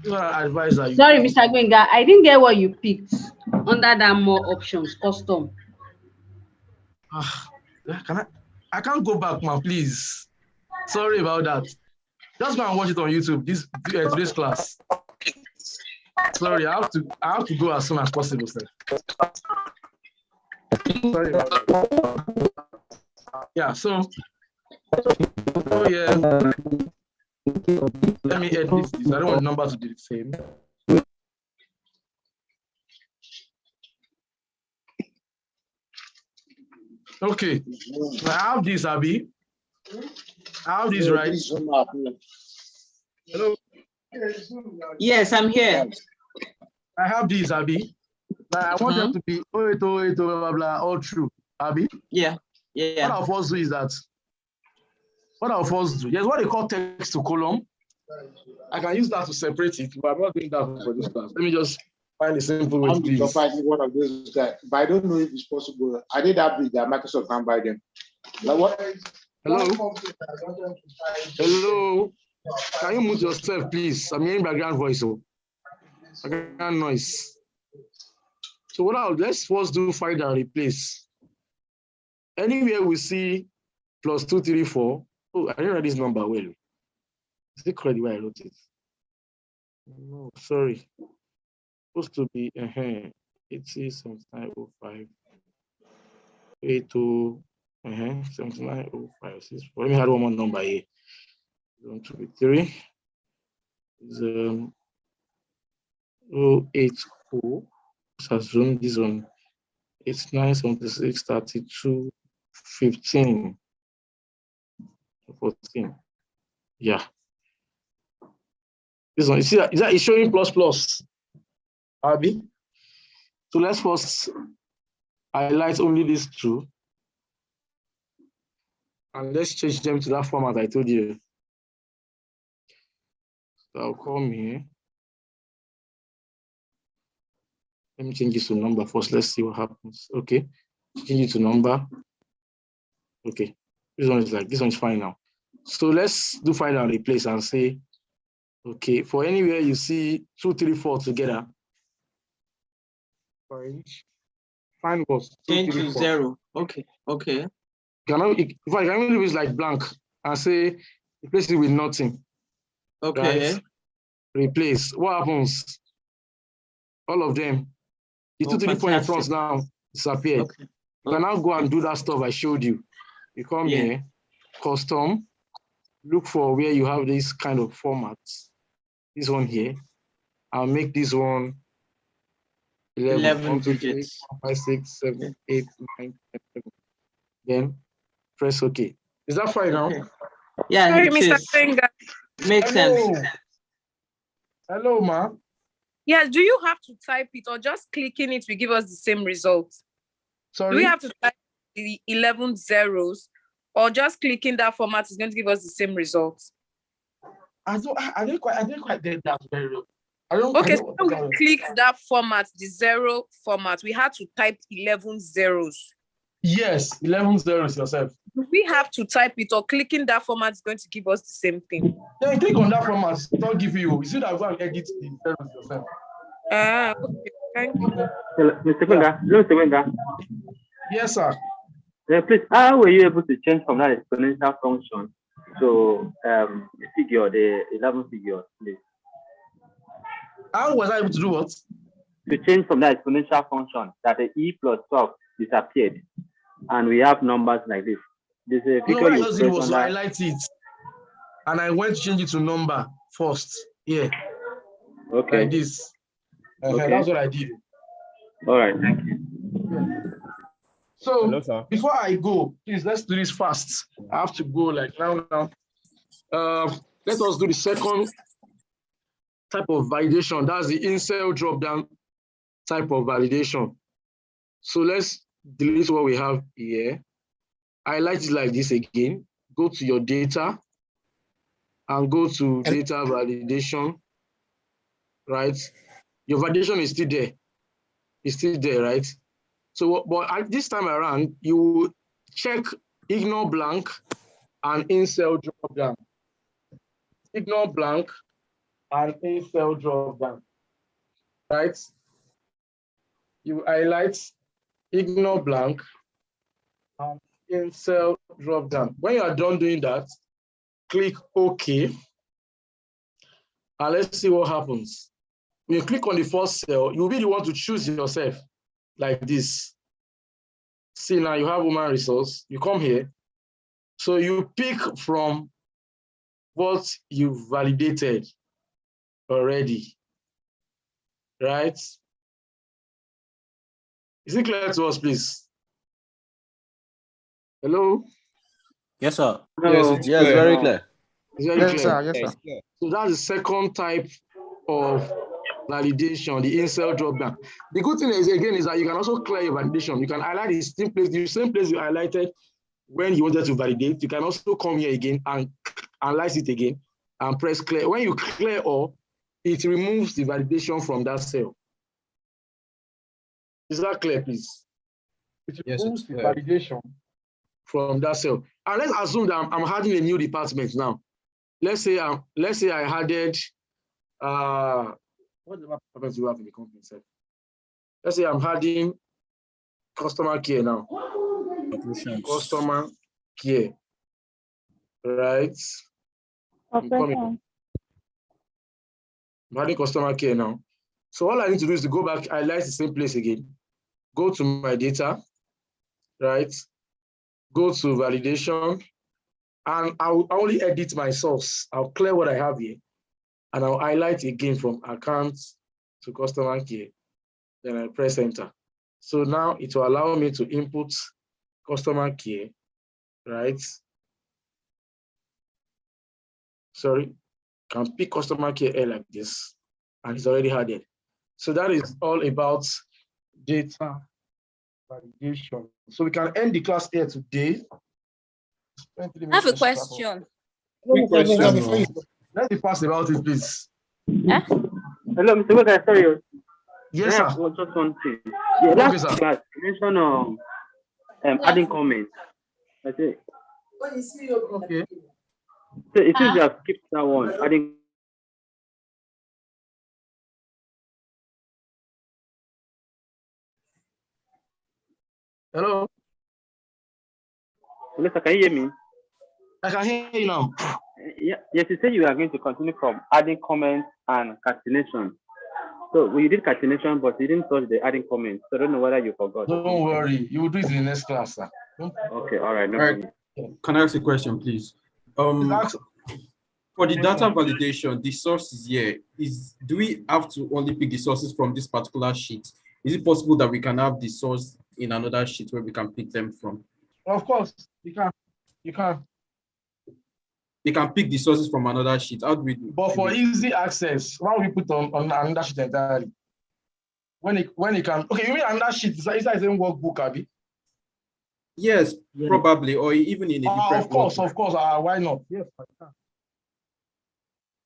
Sorry, Mr. Gwenga, I didn't get what you picked under that more options, custom. I can't go back, man, please. Sorry about that. Just go and watch it on YouTube, today's class. Sorry, I have to go as soon as possible, sir. Sorry about that. Yeah, so yeah. Let me edit this. I don't want the number to be the same. Okay. I have this, Abby. I have this, right? Hello? Yes, I'm here. I have this, Abby. I want them to be 08, blah, blah, blah, all true. Abby? Yeah. Yeah. What I'll first do is that. What I'll first do, yes, what they call text to column. I can use that to separate it, but I'm not doing that for this class. Let me just find a simple way to do this. One of those guys, but I don't know if it's possible. I did that with that Microsoft can buy them. Like what? Hello? Hello? Can you mute yourself, please? I'm hearing background voice. Background noise. So let's first do find and replace. Anywhere we see plus 2, 3, 4. Oh, I didn't write this number well. Is it correct the way I wrote it? No, sorry. Supposed to be 807905 82 7905. Let me add one more number here. 1, 2, 3 is 084. Assume this one. 8976 32 15 14. Yeah. This one, you see that? Is that it's showing plus? Abby? So let's first highlight only these two. And let's change them to that format I told you. So I'll come here. Let me change this to number first. Let's see what happens. Okay. Change it to number. Okay. This one is like, this one is fine now. So let's do find and replace and say, okay, for anywhere you see 2, 3, 4 together. Find what? Change to 0. Okay. Okay. If I can leave it like blank and say replace it with nothing. Okay. Right? Replace. What happens? All of them. The 2, 3, 4 in front now disappeared. Okay. You can now go and do that stuff I showed you. You come here, custom, look for where you have this kind of formats. This one here. I'll make this one 11 1, 2, 3, 4, 5, 6, 7, 8, 9, 10, 11. Then press OK. Is that fine now? Yeah. Sorry, Mr. Finger. Makes sense. Hello, ma. Yes, do you have to type it or just clicking it will give us the same result? Sorry? Do we have to type the 11 zeros or just clicking that format is going to give us the same result? I didn't quite get that very well. So we clicked that format, the 0 format. We had to type 11 zeros. Yes, 11 zeros yourself. Do we have to type it or clicking that format is going to give us the same thing? Then click on that format, don't give you see that go and edit the zeros yourself. Okay, thank you. Mr. Kunga. Yes, sir. Please, how were you able to change from that exponential function to the figure, the 11 figure, please? How was I able to do what? To change from that exponential function that the e plus 12 disappeared, and we have numbers like this. This is a figure what I just did was to highlight it, and I went to change it to number first. Yeah. Okay. Like this. Okay. That's what I did. All right. Thank you. So before I go, please let's do this fast. I have to go like now. Let us do the second type of validation. That's the in-cell drop-down type of validation. So let's delete what we have here. Highlight it like this again. Go to your data and go to data validation, right? Your validation is still there. It's still there, right? So, but at this time around, you check ignore blank and in-cell drop-down. Ignore blank and in-cell drop-down, right? You highlight ignore blank and in-cell drop-down. When you are done doing that, click OK. And let's see what happens. When you click on the first cell, you'll be the one to choose yourself like this. See, now you have human resource. You come here. So you pick from what you've validated already, right? Is it clear to us, please? Hello? Yes, sir. Yes, yes, very clear. It's very clear. Yes, sir. So that's the second type of validation, the in-cell drop-down. The good thing is, again, is that you can also clear your validation. You can highlight the same place you highlighted when you wanted to validate. You can also come here again and analyze it again and press clear. When you clear all, it removes the validation from that cell. Is that clear, please? It removes the validation from that cell. And let's assume that I'm adding a new department now. Let's say I added what department do you have in the company? Let's say I'm adding customer care now. Customer care, right? I'm adding customer care now. So all I need to do is to go back, highlight the same place again, go to my data, right? Go to validation, and I'll only edit my source. I'll clear what I have here, and I'll highlight again from accounts to customer care. Then I press enter. So now it will allow me to input customer care, right? Sorry, can pick customer care here like this, and it's already added. So that is all about data validation. So we can end the class here today. I have a question. Quick question. Let's be fast about it, please. Hello, Mr. Wega, sorry. Yes, sir. Just one thing. Yeah, that's okay, class. You mentioned adding comments. That's it. Okay. So it seems you have skipped that one. Adding. Hello. Hello, sir, can you hear me? I can hear you now. Yeah, yes, you said you are going to continue from adding comments and catenation. So we did catenation, but you didn't touch the adding comments. So I don't know whether you forgot. Don't worry, you will do it in the next class, sir. Okay, all right, no problem. Can I ask a question, please? For the data validation, the source is here. Do we have to only pick the sources from this particular sheet? Is it possible that we can have the source in another sheet where we can pick them from? Of course, you can. You can. They can pick the sources from another sheet. How do we do? But for easy access, why we put on another sheet entirely? When it can, okay, you mean another sheet? Is that the same workbook, Abby? Yes, probably, or even in a different. Of course, workbook. Of course. Why not? Yes, I can.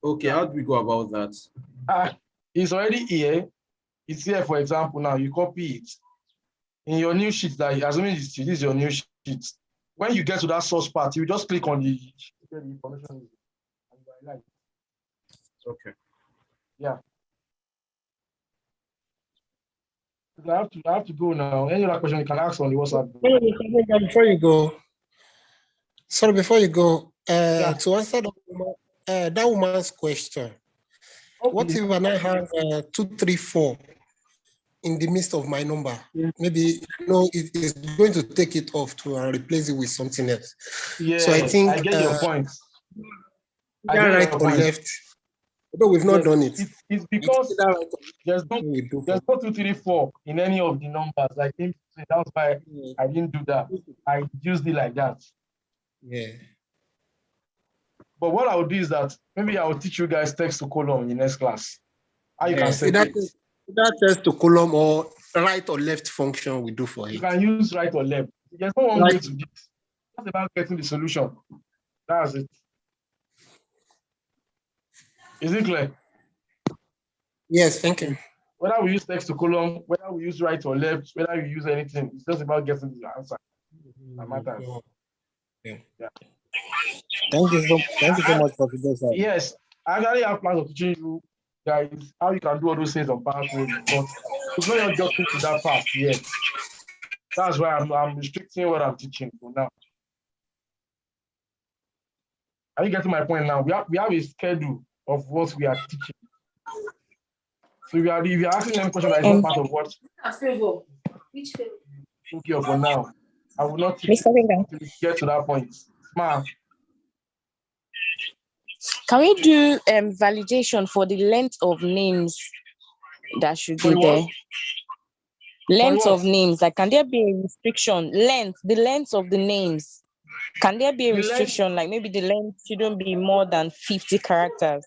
Okay, how do we go about that? It's already here. It's here, for example, now you copy it. In your new sheet, that assuming this is your new sheet, when you get to that source part, you just click on the information. Okay. Yeah. I have to go now. Any other question you can ask on the WhatsApp. Before you go, sorry, before you go, to answer that woman's question, what if I now have 234 in the midst of my number? Maybe it is going to take it off to replace it with something else. Yeah, so I think I get your point. Right or left. Although we've not done it. It's because there's no 234 in any of the numbers. I think that's why I didn't do that. I used it like that. Yeah. But what I will do is that maybe I will teach you guys text to column in the next class. How you can set it. That text to column or right or left function we do for it. You can use right or left. There's no one way to do it. It's about getting the solution. That's it. Is it clear? Yes, thank you. Whether we use text to column, whether we use right or left, whether we use anything, it's just about getting the answer. That matters. Yeah. Thank you so much for today, sir. Yes, I actually have plans of teaching you guys how you can do all those things on PowerPoint, but it's not just to that part yet. That's why I'm restricting what I'm teaching for now. Are you getting my point now? We have a schedule of what we are teaching. So if you're asking them questions that is not part of what okay for now, I will not teach until we get to that point. Can we do validation for the length of names that should be there? Length of names, like can there be a restriction? The length of the names. Can there be a restriction, like maybe the length shouldn't be more than 50 characters?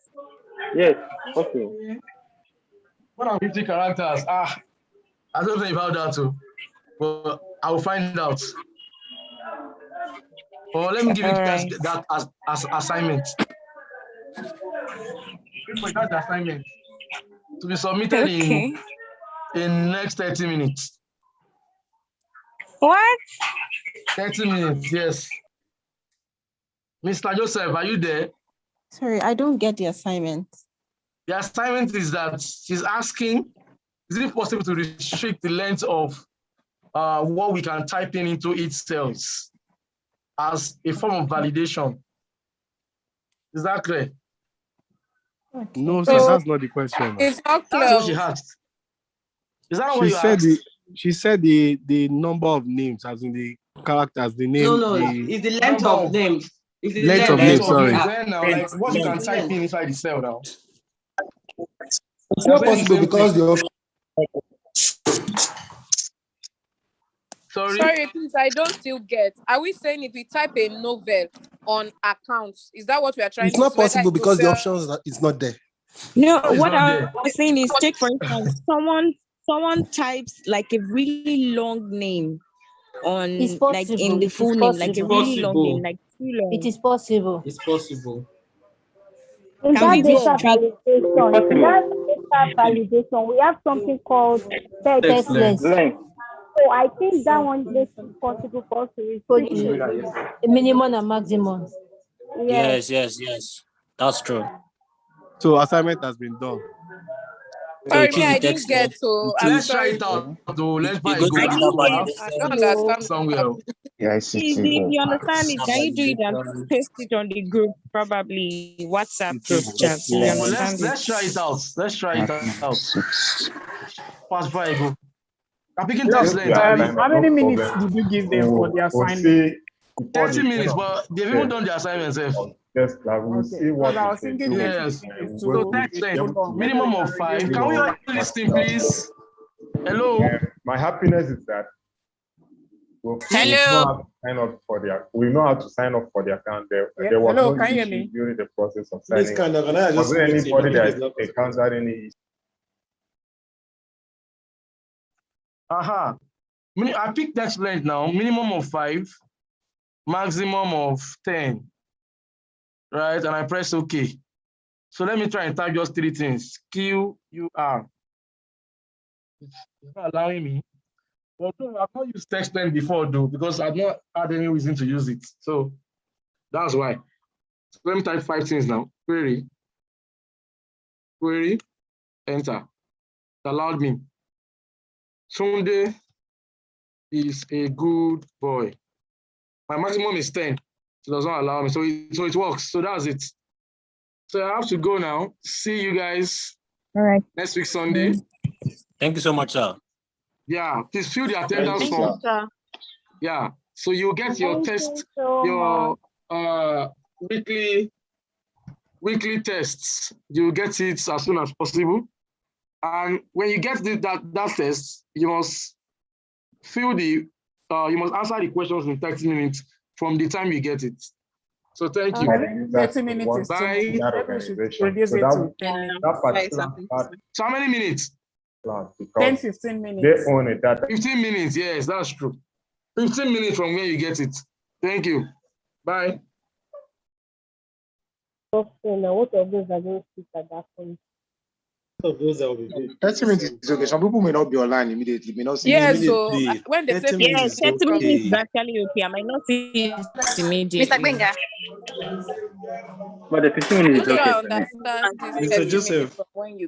Yes, okay. More than 50 characters. I don't know about that too, but I will find out. Or let me give you guys that as assignment. That's the assignment to be submitted in next 30 minutes. What? 30 minutes, yes. Mr. Joseph, are you there? Sorry, I don't get the assignment. The assignment is that she's asking, is it possible to restrict the length of what we can type into each cells as a form of validation? Is that clear? Okay. No, sir, that's not the question. It's not clear. That's what she asked. Is that what you asked? She said the number of names, as in the characters, the name. No, it's the length of names. It's the length of names, sorry. Now, like what you can type in inside the cell now. It's not possible because the option. Sorry, please, I don't still get. Are we saying if we type a novel on accounts, is that what we are trying to say? It's not possible because the options is not there. No, what I'm saying is, take for instance, someone types like a really long name on like in the full name, like a really long name, like too long. It is possible. It's possible. In that data validation, we have something called text length. So I think that one makes it possible for us to restrict the minimum and maximum. Yes. That's true. So assignment has been done. Sorry, me, I didn't get to. Let's try it out. Let's buy go to I don't understand. Somewhere. If you understand it, can you do it and paste it on the group, probably WhatsApp group chat? Let's try it out. Let's try it out. Fast by go. I'm picking task length. How many minutes did you give them for the assignment? 30 minutes, but they've even done the assignment. Yes, we'll see what I was thinking. Yes. So text length, minimum of 5. Can we all listen, please? Hello. My happiness is that we know how to sign up for the account. There was no issue during the process of signing. Was there anybody that encountered any issue? I picked text length now, minimum of 5, maximum of 10. Right, and I press OK. So let me try and type just 3 things. QUR. It's not allowing me. Although I've not used text length before, though, because I've not had any reason to use it. So that's why. So let me type 5 things now. Query, enter. It allowed me. Sunday is a good boy. My maximum is 10. It does not allow me. So it works. So that's it. So I have to go now. See you guys next week, Sunday. Thank you so much, sir. Yeah, please fill the attendance form. Yeah, so you get your test, your weekly tests. You get it as soon as possible. And when you get that test, you must fill you must answer the questions in 30 minutes from the time you get it. So thank you. 30 minutes is bye. So how many minutes? 10, 15 minutes. They own it. 15 minutes, yes, that's true. 15 minutes from when you get it. Thank you. Bye. What of those are going to speak at that point? Of those that will be good. 30 minutes is okay. Some people may not be online immediately, may not see immediately. So when they say 30 minutes is actually okay. I might not see it immediately. Mr. Benga. But the 15 minutes is okay. Understand Mr. Joseph. when you